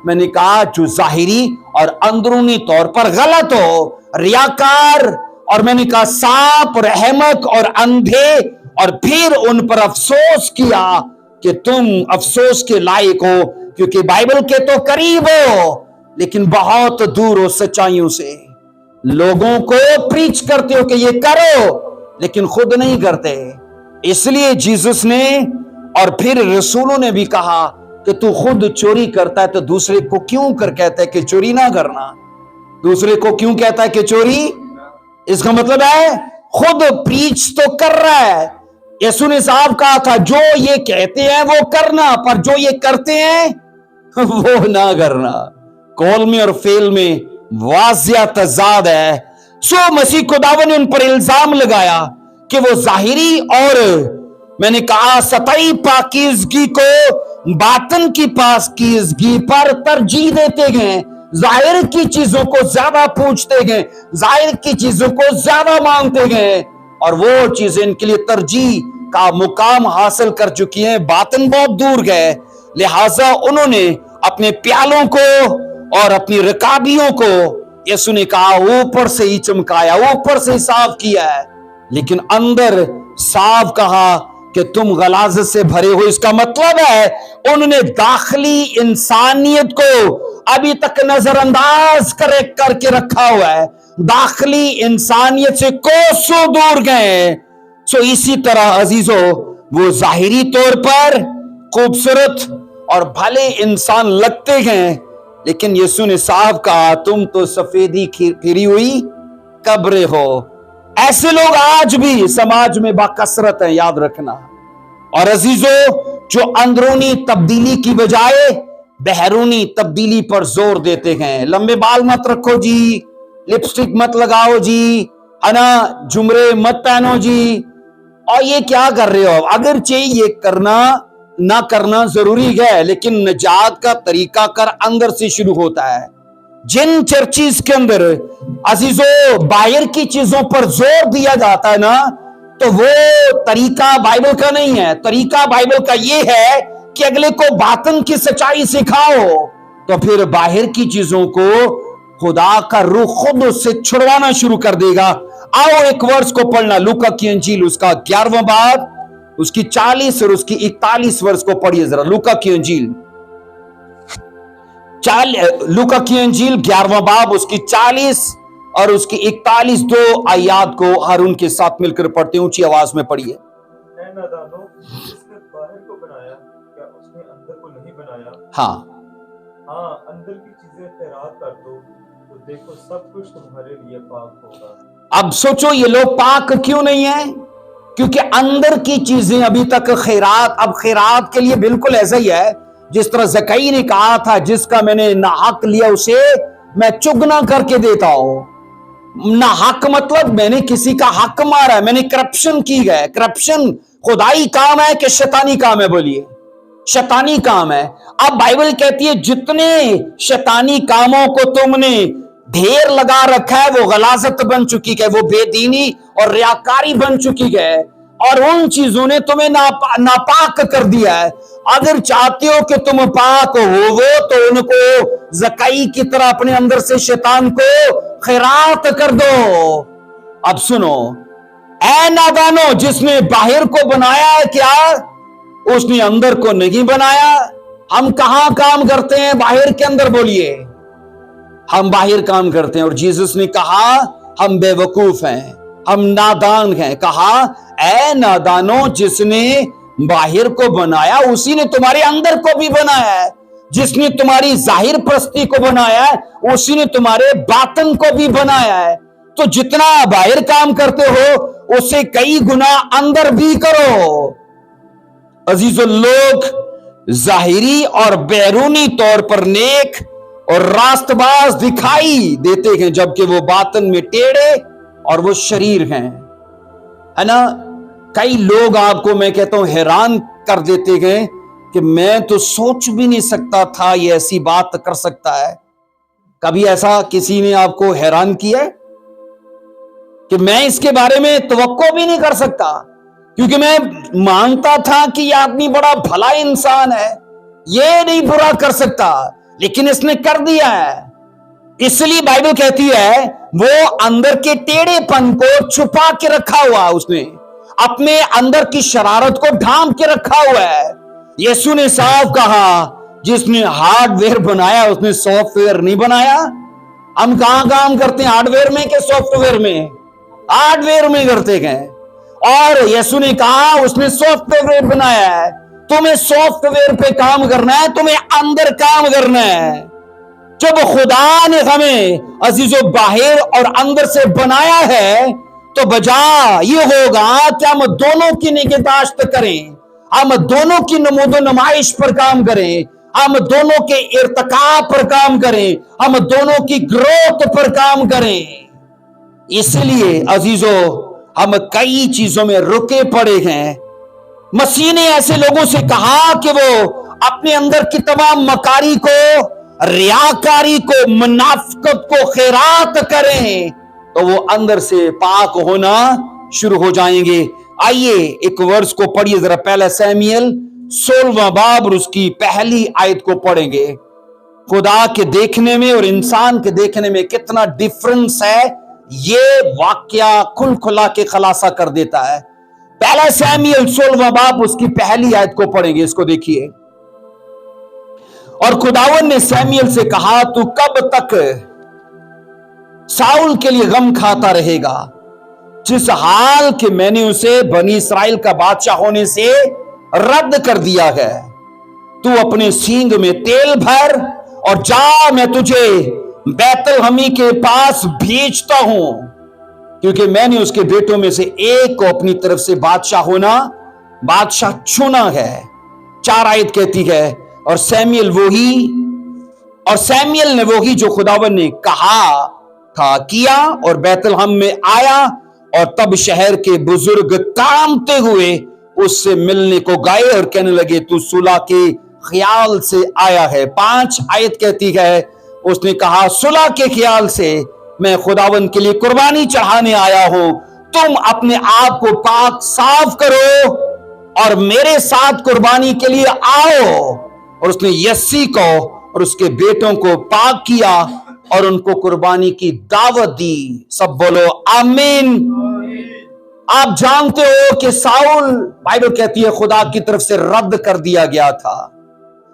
میں نے کہا، جو ظاہری اور اندرونی طور پر غلط ہو، ریاکار، اور میں نے کہا سانپ اور احمق اور اندھے، اور پھر ان پر افسوس کیا کہ تم افسوس کے لائق ہو، کیونکہ بائبل کے تو قریب ہو لیکن بہت دور ہو سچائیوں سے۔ لوگوں کو پریچ کرتے ہو کہ یہ کرو، لیکن خود نہیں کرتے۔ اس لیے جیسس نے اور پھر رسولوں نے بھی کہا کہ تو خود چوری کرتا ہے تو دوسرے کو کیوں کر کہتا ہے کہ چوری نہ کرنا؟ دوسرے کو کیوں کہتا ہے کہ چوری؟ اس کا مطلب ہے خود پریچ تو کر رہا ہے۔ یسوع نے صاحب کہا تھا جو یہ کہتے ہیں وہ کرنا، پر جو یہ کرتے ہیں वो ना करना। कौल में और फेल में वाजिया तजाद है। सो मसीह खुदावन ने उन पर इल्जाम लगाया कि वो जाहिरी और मैंने कहा सतही पाकीज़गी को बातन की पाकीज़गी पर तरजीह देते गए, जाहिर की चीजों को ज्यादा पूछते गए, जाहिर की चीजों को ज्यादा मांगते गए, और वो चीजें इनके लिए तरजीह का मुकाम हासिल कर चुकी हैं, बातन बहुत दूर गए। लिहाजा उन्होंने अपने प्यालों को और अपनी रकाबियों को यीशु ने कहा ऊपर से ही चमकाया, ऊपर से ही साफ किया है, लेकिन अंदर साफ कहा कि तुम गलाजत से भरे हो। इसका मतलब है उन्होंने दाखिली इंसानियत को अभी तक नजरअंदाज करके रखा हुआ है, दाखिली इंसानियत से कोसों दूर गए। सो इसी तरह अजीजों, वो जाहिरी तौर पर खूबसूरत और भले इंसान लगते गए, लेकिन यीशु ने साफ कहा तुम तो सफेदी फिरी हुई कब्रें हो। ऐसे लोग आज भी समाज में बाकसरत हैं, याद रखना। और अजीजों, जो अंदरूनी तब्दीली की बजाय बहरूनी तब्दीली पर जोर देते हैं, लंबे बाल मत रखो जी, लिपस्टिक मत लगाओ जी, है ना, झुमरे मत पहनो जी, और ये क्या कर रहे हो? अगर चाहिए ये करना ना करना जरूरी है, लेकिन निजात का तरीका कर अंदर से शुरू होता है। जिन चर्चिस के अंदर अजीजों बाहर की चीजों पर जोर दिया जाता है ना, तो वो तरीका बाइबल का नहीं है। तरीका बाइबल का ये है कि अगले को बातन की सच्चाई सिखाओ, तो फिर बाहर की चीजों को खुदा का रूह खुद उससे छुड़वाना शुरू कर देगा। आओ एक वर्ष को पढ़ना, लूका की अंजील उसका 11वां बाब, उसकी 40 और उसकी 41 वर्ष को पढ़िए जरा। लूका की अंजील, लूका की अंजील 11वां बाब, उसकी 40 और उसकी 41 दो आयात को हारून के साथ मिलकर पढ़ते हैं, ऊंची आवाज में पढ़िए। नादानो, जिसने बाहर को बनाया, क्या उसने अंदर को नहीं बनाया? हाँ, अंदर की चीजें खैरात कर दो, तो देखो सब कुछ तुम्हारे लिए पाक होगा। अब सोचो ये लोग पाक क्यों नहीं है? क्योंकि अंदर की चीजें अभी तक खैरात। अब खैरात के लिए बिल्कुल ऐसा ही है जिस तरह ज़कई ने कहा था, जिसका मैंने ना हक लिया उसे मैं चुगना करके देता हूं। ना हक मतलब मैंने किसी का हक मारा, मैंने करप्शन की है। करप्शन खुदाई काम है कि शैतानी काम है? बोलिए, शैतानी काम है। अब बाइबल कहती है जितने शैतानी कामों को तुमने ढेर लगा रखा है वो गलाजत बन चुकी है, वो बेदीनी और रियाकारी बन चुकी है, और उन चीजों ने तुम्हें नापाक कर दिया है। अगर चाहते हो कि तुम पाक हो वो, तो उनको ज़कई की तरह अपने अंदर से शैतान को खैरात कर दो। अब सुनो, ऐ नादानो, जिसने बाहर को बनाया है क्या उसने अंदर को नहीं बनाया? हम कहां काम करते हैं? बाहर के अंदर। बोलिए, हम बाहर काम करते हैं। और जीसस ने कहा हम बेवकूफ हैं, हम नादान हैं। कहा ऐ नादानो, जिसने बाहर को बनाया उसी ने तुम्हारे अंदर को भी बनाया है। जिसने तुम्हारी जाहिर प्रस्ती को बनाया है उसी ने तुम्हारे बातन को भी बनाया है। तो जितना बाहर काम करते हो उससे कई गुना अंदर भी करो। अजीजों, लोग जाहिरी और बैरूनी तौर पर नेक और रास्तबाज दिखाई देते हैं, जबकि वो बातन में टेढ़े और वो शरीर हैं, है ना। कई लोग आपको मैं कहता हूं हैरान कर देते हैं कि मैं तो सोच भी नहीं सकता था ये ऐसी बात कर सकता है। कभी ऐसा किसी ने आपको हैरान किया है कि मैं इसके बारे में तवक्को भी नहीं कर सकता, क्योंकि मैं मानता था कि ये आदमी बड़ा भला इंसान है, ये नहीं बुरा कर सकता, लेकिन इसने कर दिया है। इसलिए बाइबल कहती है वो अंदर के टेढ़ेपन को छुपा के रखा हुआ, उसने अपने अंदर की शरारत को ढांप के रखा हुआ है। यीशु ने साफ कहा जिसने हार्डवेयर बनाया उसने सॉफ्टवेयर नहीं बनाया। हम कहां काम करते हैं, हार्डवेयर में कि सॉफ्टवेयर में? हार्डवेयर में करते हैं। और यीशु ने कहा उसने सॉफ्टवेयर बनाया है। तुम्हें सॉफ्टवेयर पे काम करना है, तुम्हें अंदर काम करना है। जब खुदा ने हमें अजीजों बाहर और अंदर से बनाया है, तो बजा ये होगा कि हम दोनों की निगहदाश्त करें, हम दोनों की नमूदो नमाइश पर काम करें। हम दोनों के इर्तिका पर काम करें, हम दोनों की ग्रोथ पर काम करें। इसलिए अजीजों, हम कई चीजों में रुके पड़े हैं। मसीह ने ऐसे लोगों से कहा कि वो अपने अंदर की तमाम मकारी को, रियाकारी को, मुनाफिकत को खैरात करें तो वो अंदर से पाक होना शुरू हो जाएंगे। आइए एक वर्स को पढ़िए जरा, पहला सैमुएल 16वां बाब और उसकी पहली आयत को पढ़ेंगे। खुदा के देखने में और इंसान के देखने में कितना डिफरेंस है, ये वाक्या खुल खुला के खलासा कर देता है। पहला सैमुएल 16वां बाब उसकी पहली आयत को पढ़ेंगे, इसको देखिए। और खुदावन ने सैमुएल से कहा, तू कब तक साउल के लिए गम खाता रहेगा, जिस हाल के मैंने उसे बनी इस्राएल का बादशाह होने से रद्द कर दिया है। तू अपने सींग में तेल भर और जा, मैं तुझे बैतलहमी के पास भेजता हूं, क्योंकि मैंने उसके बेटों में से एक को अपनी तरफ से बादशाह चुना है। 4 आयत कहती है, और सैमुएल ने वही जो खुदावन ने कहा था किया और बैतलहम में आया, और तब शहर के बुजुर्ग कांपते हुए उससे मिलने को गए और कहने लगे, तू सुलह के ख्याल से आया है। 5 आयत कहती है, उसने कहा, सुलह के ख्याल से मैं खुदावन के लिए कुर्बानी चढ़ाने आया हूं, तुम अपने आप को पाक साफ करो और मेरे साथ कुर्बानी के लिए आओ। और उसने यस्सी को और उसके बेटों को पाक किया और उनको कुर्बानी की दावत दी। सब बोलो आमीन। आप जानते हो कि साउल, बाइबल कहती है, खुदा की तरफ से रद्द कर दिया गया था,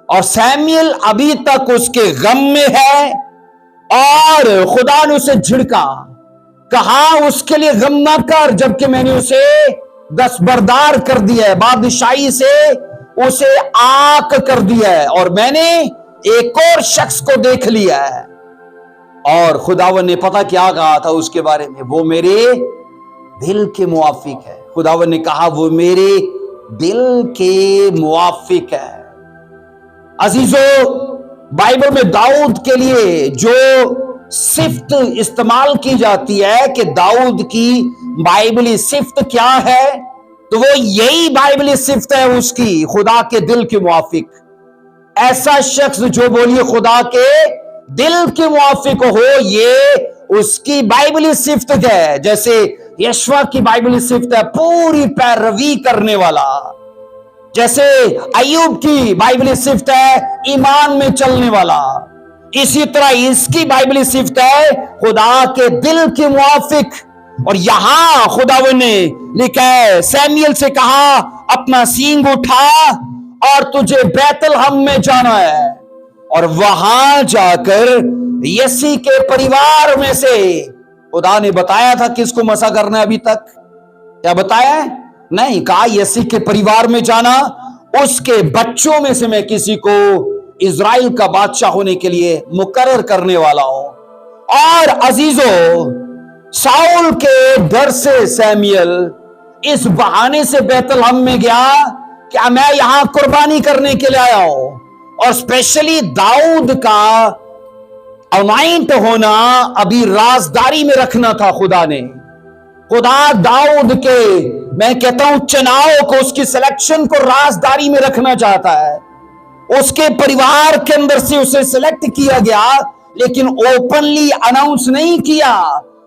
और सैमुएल अभी तक उसके गम में है, और खुदा ने उसे झिड़का, कहा उसके लिए गम ना कर, जबकि मैंने उसे दस्तबरदार कर दिया है, बादशाही से उसे आक कर दिया है, और मैंने एक और शख्स को देख लिया है। और खुदावन ने पता क्या कहा था उसके बारे में, वो मेरे दिल के मुआफिक है। खुदावन ने कहा वो मेरे दिल के मुआफिक है। अजीजों, बाइबल में दाऊद के लिए जो सिफ्त इस्तेमाल की जाती है कि दाऊद की बाइबली सिफ्त क्या है, तो वो यही बाइबली सिफ्त है उसकी, खुदा के दिल के मुआफिक। ऐसा शख्स जो बोलिए खुदा के दिल के मुआफिक हो, ये उसकी बाइबली सिफ्त है। जैसे यशवा की बाइबली सिफ्त है पूरी पैरवी करने वाला, जैसे अय्यूब की बाइबली सिफ्त है ईमान में चलने वाला, इसी तरह इसकी बाइबली सिफ्त है खुदा के दिल के मुआफिक। और यहां खुदावन ने लिखा है, सैमुएल से कहा अपना सींग उठा और तुझे बैतलहम में जाना है, और वहां जाकर यसी के परिवार में से, खुदा ने बताया था किसको मसा करना है, अभी तक क्या बताया है? नहीं, कहा यसी के परिवार में जाना, उसके बच्चों में से मैं किसी को इजराइल का बादशाह होने के लिए मुकर्रर करने वाला हूं। और अजीजों, साउल के डर से सैमुएल इस बहाने से बैतलहम में गया कि मैं यहां कुर्बानी करने के लिए आया हूं, और स्पेशली दाऊद का अनाइंट होना अभी राजदारी में रखना था खुदा ने। खुदा दाऊद के, मैं कहता हूं चुनाव को, उसकी सिलेक्शन को राजदारी में रखना चाहता है। उसके परिवार के अंदर से उसे सिलेक्ट किया गया, लेकिन ओपनली अनाउंस नहीं किया।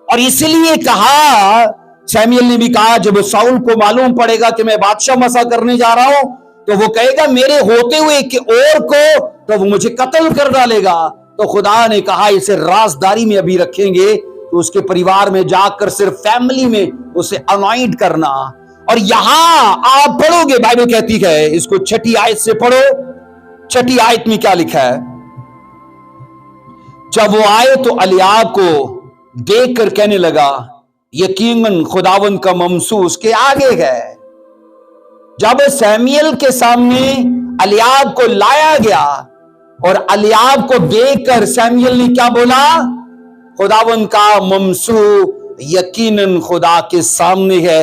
और इसलिए कहा, सैमुएल ने भी कहा, जब साउल को मालूम पड़ेगा कि मैं बादशाह मसा करने जा रहा हूं, तो वो कहेगा मेरे होते हुए कि और को, तो वो मुझे कत्ल कर डालेगा। तो खुदा ने कहा इसे राजदारी में अभी रखेंगे, तो उसके परिवार में जाकर सिर्फ फैमिली में उसे अनॉइंट करना। और यहां आप पढ़ोगे, बाइबल कहती है, इसको 6 आयत से पढ़ो। 6 आयत में क्या लिखा है? जब वो आए तो एलीआब को देखकर कहने लगा, यकीनन खुदावन का ममसू उसके आगे है। जब सैमुएल के सामने एलीआब को लाया गया और एलीआब को देखकर सैमुएल ने क्या बोला? खुदावन का ममसू यकीनन खुदा के सामने है।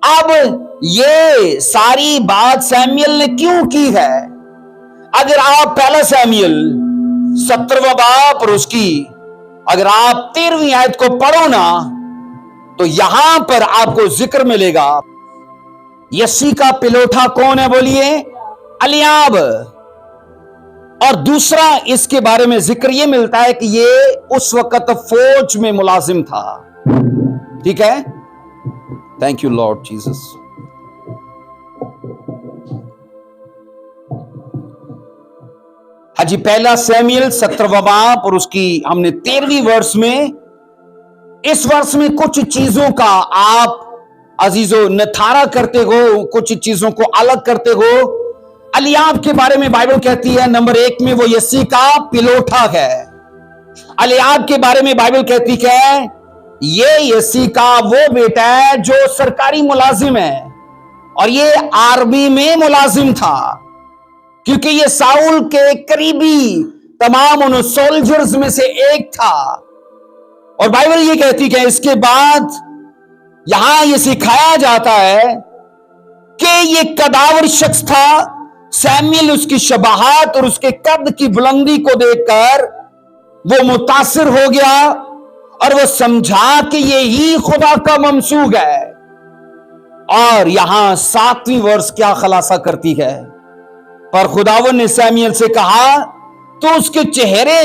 अब ये सारी बात सैमुएल ने क्यों की है? अगर आप पहला सैमुएल 17वां बाब और उसकी अगर आप 13वीं आयत को पढ़ो ना, तो यहां पर आपको जिक्र मिलेगा। यसी का पिलोठा कौन है बोलिए? एलीआब। और दूसरा इसके बारे में जिक्र यह मिलता है कि ये उस वक्त फौज में मुलाजिम था। ठीक है, थैंक यू लॉर्ड जीसस। हाजी, पहला सैमुएल 17वां बाब और उसकी हमने 13वीं वर्ष में, इस वर्ष में कुछ चीजों का आप अजीजों निथारा करते हो, कुछ चीजों को अलग करते हो। एलीआब के बारे में बाइबल कहती है नंबर 1 में वो यसी का पिलोठा है। एलीआब के बारे में बाइबल कहती है ये यसी का वो बेटा है जो सरकारी मुलाजिम है, और ये आर्मी में मुलाजिम था, क्योंकि ये साउल के करीबी तमाम उन सोल्जर्स में से एक था। और बाइबल ये कहती है इसके बाद यहां ये सिखाया जाता है कि ये कदावर शख्स था। सैमुएल उसकी शबाहत और उसके कद की बुलंदी को देखकर वो मुतासिर हो गया और वो समझा कि ये ही खुदा का ममसूग है। और यहां 7वीं वर्ष क्या खुलासा करती है, पर खुदावन ने सैमुएल से कहा तो उसके चेहरे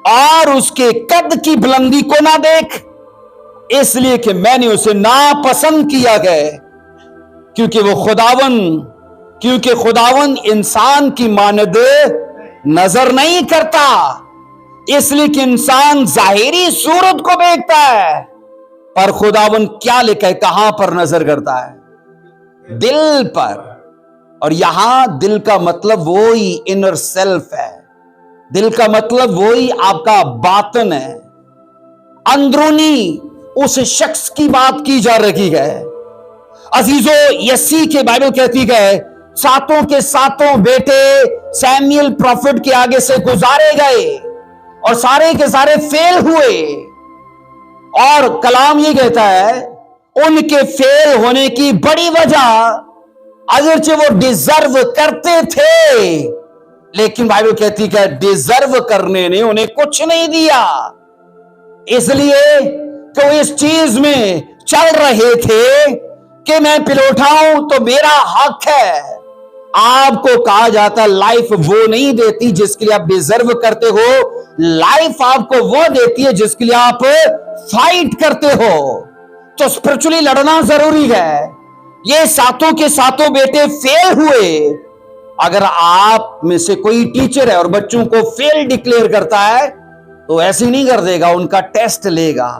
और उसके कद की बुलंदी को ना देख, इसलिए कि मैंने उसे नापसंद किया है, क्योंकि खुदावन इंसान की मानद नजर नहीं करता, इसलिए कि इंसान जाहिरी सूरत को देखता है, पर खुदावन क्या लिखा है, कहां पर नजर करता है? दिल पर। और यहां दिल का मतलब वही इनर सेल्फ है, दिल का मतलब वही आपका बातन है, अंदरूनी उस शख्स की बात की जा रही है। अजीजो, यसी के बाइबल कहती है सातों के सातों बेटे सैमुएल प्रॉफिट के आगे से गुजारे गए और सारे के सारे फेल हुए। और कलाम ये कहता है उनके फेल होने की बड़ी वजह, अगरचे वो डिजर्व करते थे, लेकिन बाइबल कहती है डिजर्व करने ने उन्हें कुछ नहीं दिया, इसलिए तो इस चीज में चल रहे थे कि मैं पिलोठा हूं तो मेरा हक है। आपको कहा जाता लाइफ वो नहीं देती जिसके लिए आप डिजर्व करते हो, लाइफ आपको वो देती है जिसके लिए आप फाइट करते हो। तो स्पिरिचुअली लड़ना जरूरी है। ये सातों के सातों बेटे फेल हुए। अगर आप में से कोई टीचर है और बच्चों को फेल डिक्लेयर करता है तो ऐसे नहीं कर देगा, उनका टेस्ट लेगा।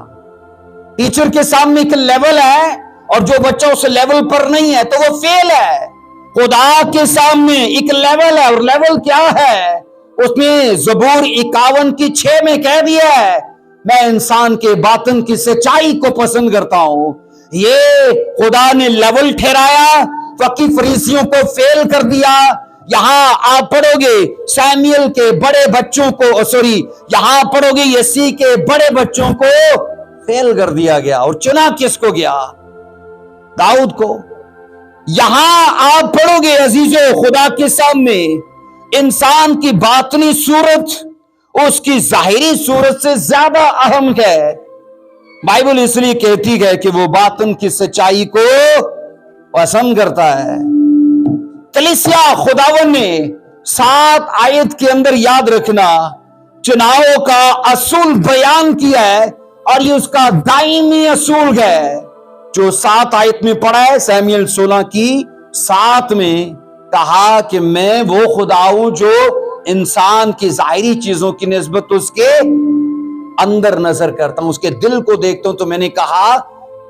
टीचर के सामने एक लेवल है और जो बच्चा उस लेवल पर नहीं है तो वो फेल है। खुदा के सामने एक लेवल है, और लेवल क्या है? उसने ज़बूर 51:6 में कह दिया है मैं इंसान के बातन की सच्चाई को पसंद करता हूं। ये खुदा ने लेवल ठहराया, बाकी फरीसियों को फेल कर दिया। यहां आप पढ़ोगे सैमुएल के बड़े बच्चों को, यहां पढ़ोगे यसी के बड़े बच्चों को फेल कर दिया गया, और चुना किसको गया? दाऊद को। यहां आप पढ़ोगे अजीजों, खुदा के सामने इंसान की बातनी सूरत उसकी जाहिरी सूरत से ज्यादा अहम है। बाइबल इसलिए कहती है कि वो बातन की सच्चाई को पसंद करता है। कलीसिया खुदावन ने 7 आयत के अंदर याद रखना चुनावों का असूल बयान किया है, और ये उसका दायमी असूल है जो 7 आयत में पढ़ा है। सैमुएल 16:7 में कहा कि मैं वो खुदा हूं जो इंसान की जाहिरी चीजों की निस्बत उसके अंदर नजर करता हूं, उसके दिल को देखता हूं। तो मैंने कहा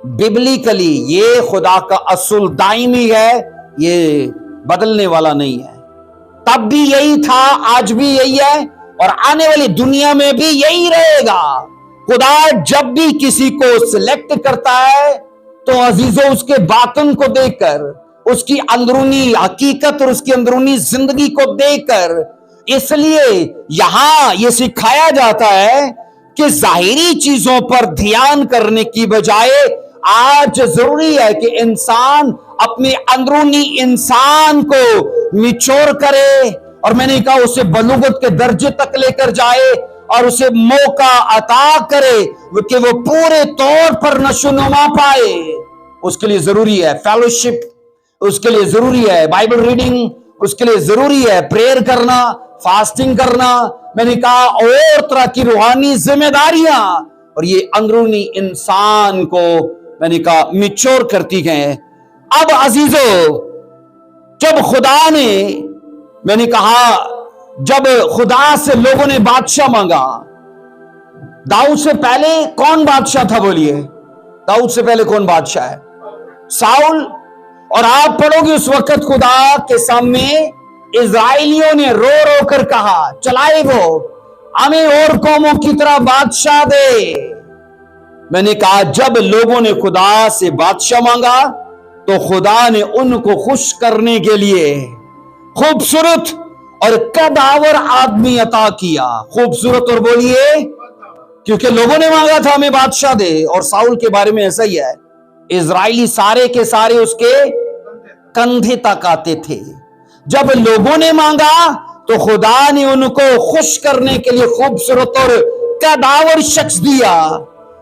बिबलिकली ये खुदा का असूल दायमी है, ये बदलने वाला नहीं है। तब भी यही था, आज भी यही है, और आने वाली दुनिया में भी यही रहेगा। खुदा जब भी किसी को सिलेक्ट करता है तो अजीजों उसके बातन को देखकर, उसकी अंदरूनी हकीकत और उसकी अंदरूनी जिंदगी को देखकर, इसलिए यहां यह सिखाया जाता है कि जाहिरी चीजों पर ध्यान करने की बजाय आज जरूरी है कि इंसान अपने अंदरूनी इंसान को मिच्योर करे, اور میں نے کہا اسے بلوغت کے درجے تک لے کر جائے اور اسے موقع عطا کرے کہ وہ پورے طور پر نشو نما پائے. اس کے لیے ضروری ہے فیلوشپ، اس کے لیے ضروری ہے بائبل ریڈنگ، اس کے لیے ضروری ہے پریئر کرنا، فاسٹنگ کرنا. میں نے کہا اور طرح کی روحانی ذمہ داریاں، اور یہ اندرونی انسان کو میں نے کہا میچور کرتی گئے. اب عزیزو، جب خدا نے میں نے کہا جب خدا سے لوگوں نے بادشاہ مانگا، داؤد سے پہلے کون بادشاہ تھا؟ بولیے، داؤد سے پہلے کون بادشاہ ہے؟ ساؤل. اور آپ پڑھو گے اس وقت خدا کے سامنے اسرائیلیوں نے رو رو کر کہا چلائے وہ ہمیں اور قوموں کی طرح بادشاہ دے. میں نے کہا جب لوگوں نے خدا سے بادشاہ مانگا تو خدا نے ان کو خوش کرنے کے لیے خوبصورت اور قداور آدمی عطا کیا. خوبصورت اور بولیے، کیونکہ لوگوں نے مانگا تھا ہمیں بادشاہ دے. اور ساؤل کے بارے میں ایسا ہی ہے، اسرائیلی سارے کے سارے اس کے کندھے تک آتے تھے. جب لوگوں نے مانگا تو خدا نے ان کو خوش کرنے کے لیے خوبصورت اور قداور شخص دیا.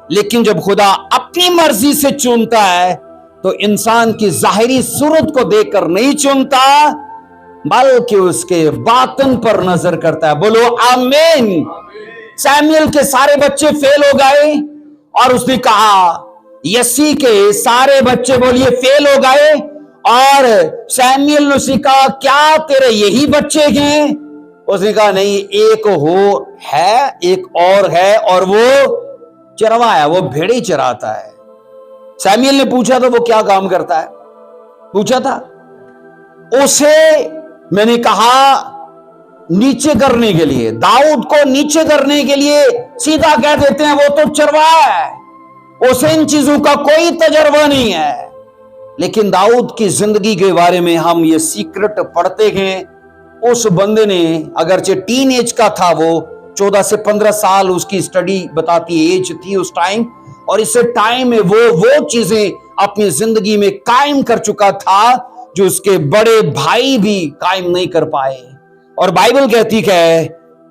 لیکن جب خدا اپنی مرضی سے چنتا ہے تو انسان کی ظاہری صورت کو دیکھ کر نہیں چنتا، بلکہ اس کے باطن پر نظر کرتا ہے. بولو آمین. سیمیل کے سارے بچے فیل ہو گئے اور اس نے کہا یسی کے سارے بچے بولیے فیل ہو گئے، اور سیمیل نے کہا کیا تیرے یہی بچے ہیں؟ اس نے کہا نہیں، ایک ہے ایک اور ہے، اور وہ چروا ہے، وہ بھیڑی چراتا ہے. سیمیل نے پوچھا تو وہ کیا کام کرتا ہے؟ پوچھا تھا اسے. میں نے کہا نیچے کرنے کے لیے، داؤد کو نیچے کرنے کے لیے سیدھا کہہ دیتے ہیں وہ تو چروا ہے، اسے ان چیزوں کا کوئی تجربہ نہیں ہے. لیکن داؤد کی زندگی کے بارے میں ہم یہ سیکرٹ پڑھتے ہیں. اس بندے نے اگرچہ ٹین ایج کا تھا، وہ 14 سے 15 سال اس کی سٹڈی بتاتی ایج تھی اس ٹائم، اور اس ٹائم میں وہ چیزیں اپنی زندگی میں قائم کر چکا تھا جو اس کے بڑے بھائی بھی قائم نہیں کر پائے. اور بائبل کہتی ہے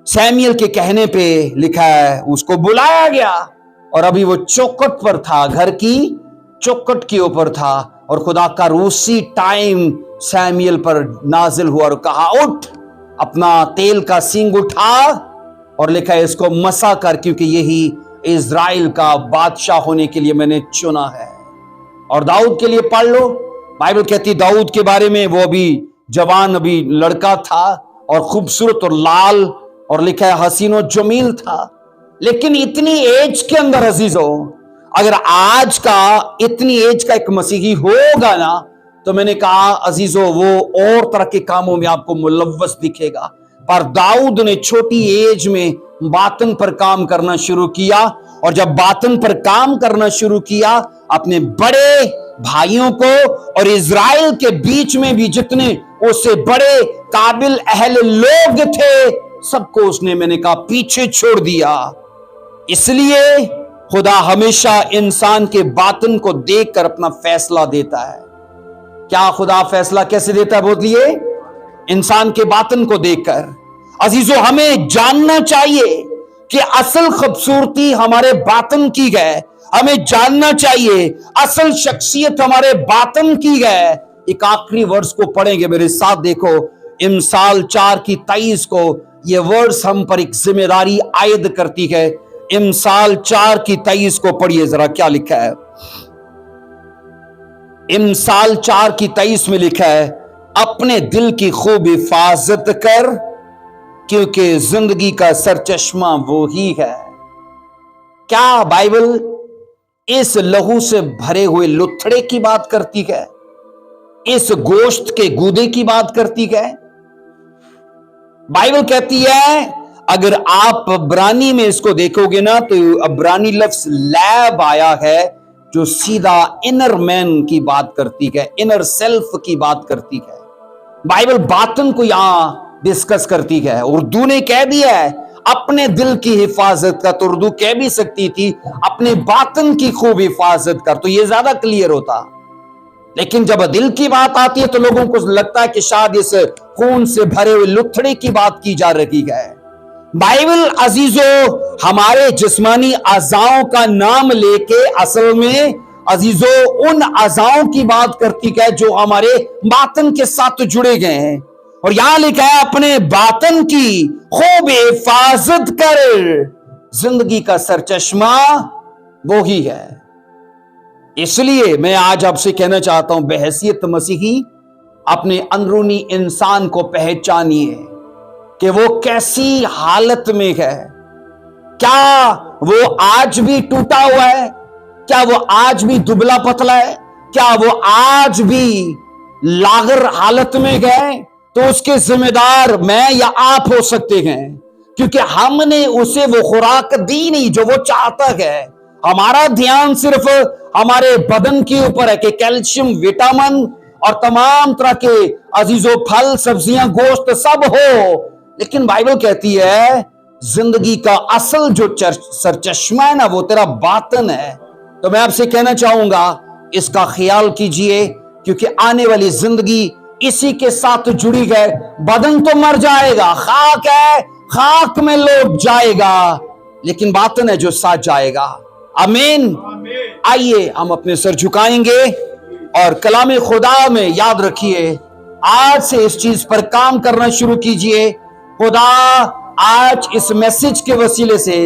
سیمیل کے کہنے پہ لکھا ہے اس کو بلایا گیا، اور ابھی وہ چوکٹ پر تھا، گھر کی چوکٹ کے اوپر تھا، اور خدا کا روح اسی ٹائم سیمیل پر نازل ہوا اور کہا اٹھ، اپنا تیل کا سینگ اٹھا، اور لکھا ہے اس کو مسا کر، کیونکہ یہی اسرائیل کا بادشاہ ہونے کے لیے میں نے چنا ہے. اور داؤد کے لیے پڑھ لو، بائبل کہتی داؤد کے بارے میں وہ ابھی جوان ابھی لڑکا تھا اور خوبصورت اور لال، اور لکھا ہے حسین و جمیل تھا. لیکن اتنی ایج کے اندر عزیزو، اگر آج کا اتنی ایج کا ایک مسیحی ہوگا نا، تو میں نے کہا عزیزو وہ اور طرح کے کاموں میں آپ کو ملوث دکھے گا. پر داؤد نے چھوٹی ایج میں باطن پر کام کرنا شروع کیا، اور جب باطن پر کام کرنا شروع کیا، اپنے بڑے بھائیوں کو اور اسرائیل کے بیچ میں بھی جتنے اس سے بڑے قابل اہل لوگ تھے سب کو اس نے میں نے کہا پیچھے چھوڑ دیا. اس لیے خدا ہمیشہ انسان کے باطن کو دیکھ کر اپنا فیصلہ دیتا ہے. کیا خدا فیصلہ کیسے دیتا ہے؟ بولیے انسان کے باطن کو دیکھ کر. عزیزو ہمیں جاننا چاہیے کہ اصل خوبصورتی ہمارے باطن کی ہے. ہمیں جاننا چاہیے اصل شخصیت ہمارے باطن کی ہے. ایک آخری ورس کو پڑھیں گے میرے ساتھ، دیکھو امثال 4:23 کو یہ ورس ہم پر ایک ذمہ داری عائد کرتی ہے. امثال 4:23 کو پڑھیے ذرا، کیا لکھا ہے؟ امثال 4:23 میں لکھا ہے اپنے دل کی خوب حفاظت کر، کیونکہ زندگی کا سرچشمہ وہی ہے. کیا بائبل اس لہو سے بھرے ہوئے لتھڑے کی بات کرتی ہے؟ اس گوشت کے گودے کی بات کرتی ہے؟ بائبل کہتی ہے اگر آپ عبرانی میں اس کو دیکھو گے نا تو عبرانی لفظ لیب آیا ہے جو سیدھا انر مین کی بات کرتی ہے، انر سیلف کی بات کرتی ہے. بائبل باطن کو یہاں ڈسکس کرتی ہے. اردو نے کہہ دیا ہے اپنے دل کی حفاظت کا، تو اردو کہہ بھی سکتی تھی اپنے باطن کی خوب حفاظت کر، تو یہ زیادہ کلیئر ہوتا. लेकिन जब दिल की बात आती है तो लोगों को लगता है कि शायद इस खून से भरे हुए लुथड़े की बात की जा रही है। बाइबल अजीजों हमारे जिस्मानी अज़ाओं का नाम लेके असल में अजीजों उन अज़ाओं की बात करती है जो हमारे बातन के साथ जुड़े गए हैं। और यहां लिखा है अपने बातन की खूब हिफाजत कर, जिंदगी का सरचश्मा वो ही है। इसलिए मैं आज आपसे कहना चाहता हूं, बहैसियत मसीही अपने अंदरूनी इंसान को पहचानिए कि वो कैसी हालत में है। क्या वो आज भी टूटा हुआ है? क्या वो आज भी दुबला पतला है? क्या वो आज भी लागर हालत में गए? तो उसके जिम्मेदार मैं या आप हो सकते हैं, क्योंकि हमने उसे वो खुराक दी नहीं जो वो चाहता है। हमारा ध्यान सिर्फ हमारे बदन के ऊपर है कि कैल्शियम, विटामिन और तमाम तरह के अजीजों फल, सब्जियां, गोश्त सब हो, लेकिन बाइबल कहती है जिंदगी का असल जो सरचश्मा है ना वो तेरा बातन है। तो मैं आपसे कहना चाहूंगा इसका ख्याल कीजिए, क्योंकि आने वाली जिंदगी इसी के साथ जुड़ी है। बदन तो मर जाएगा, खाक है, खाक में लौट जाएगा, लेकिन बातन है जो साथ जाएगा। आमीन। आइए हम अपने सर झुकाएंगे और कलाम खुदा में याद रखिए, आज से इस चीज पर काम करना शुरू कीजिए। खुदा आज इस मैसेज के वसीले से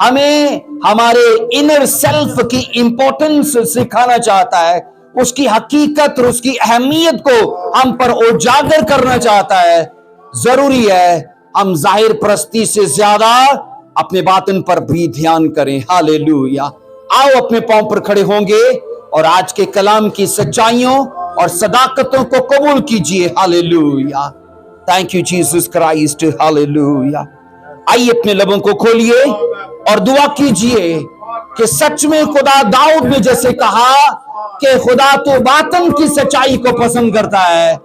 हमें हमारे इनर सेल्फ की इंपॉर्टेंस सिखाना चाहता है, उसकी हकीकत और उसकी अहमियत को हम पर उजागर करना चाहता है। जरूरी है हम जाहिर परस्ती से ज्यादा अपने बातिन पर भी ध्यान करें। हालेलुया। आओ अपने पांव पर खड़े होंगे और आज के कलाम की सच्चाइयों और सदाकतों को कबूल कीजिए। Hallelujah. Thank you Jesus Christ. Hallelujah. आइए अपने लबों को खोलिए और दुआ कीजिए कि सच में खुदा दाऊद ने जैसे कहा कि खुदा तो बातन की सच्चाई को पसंद करता है,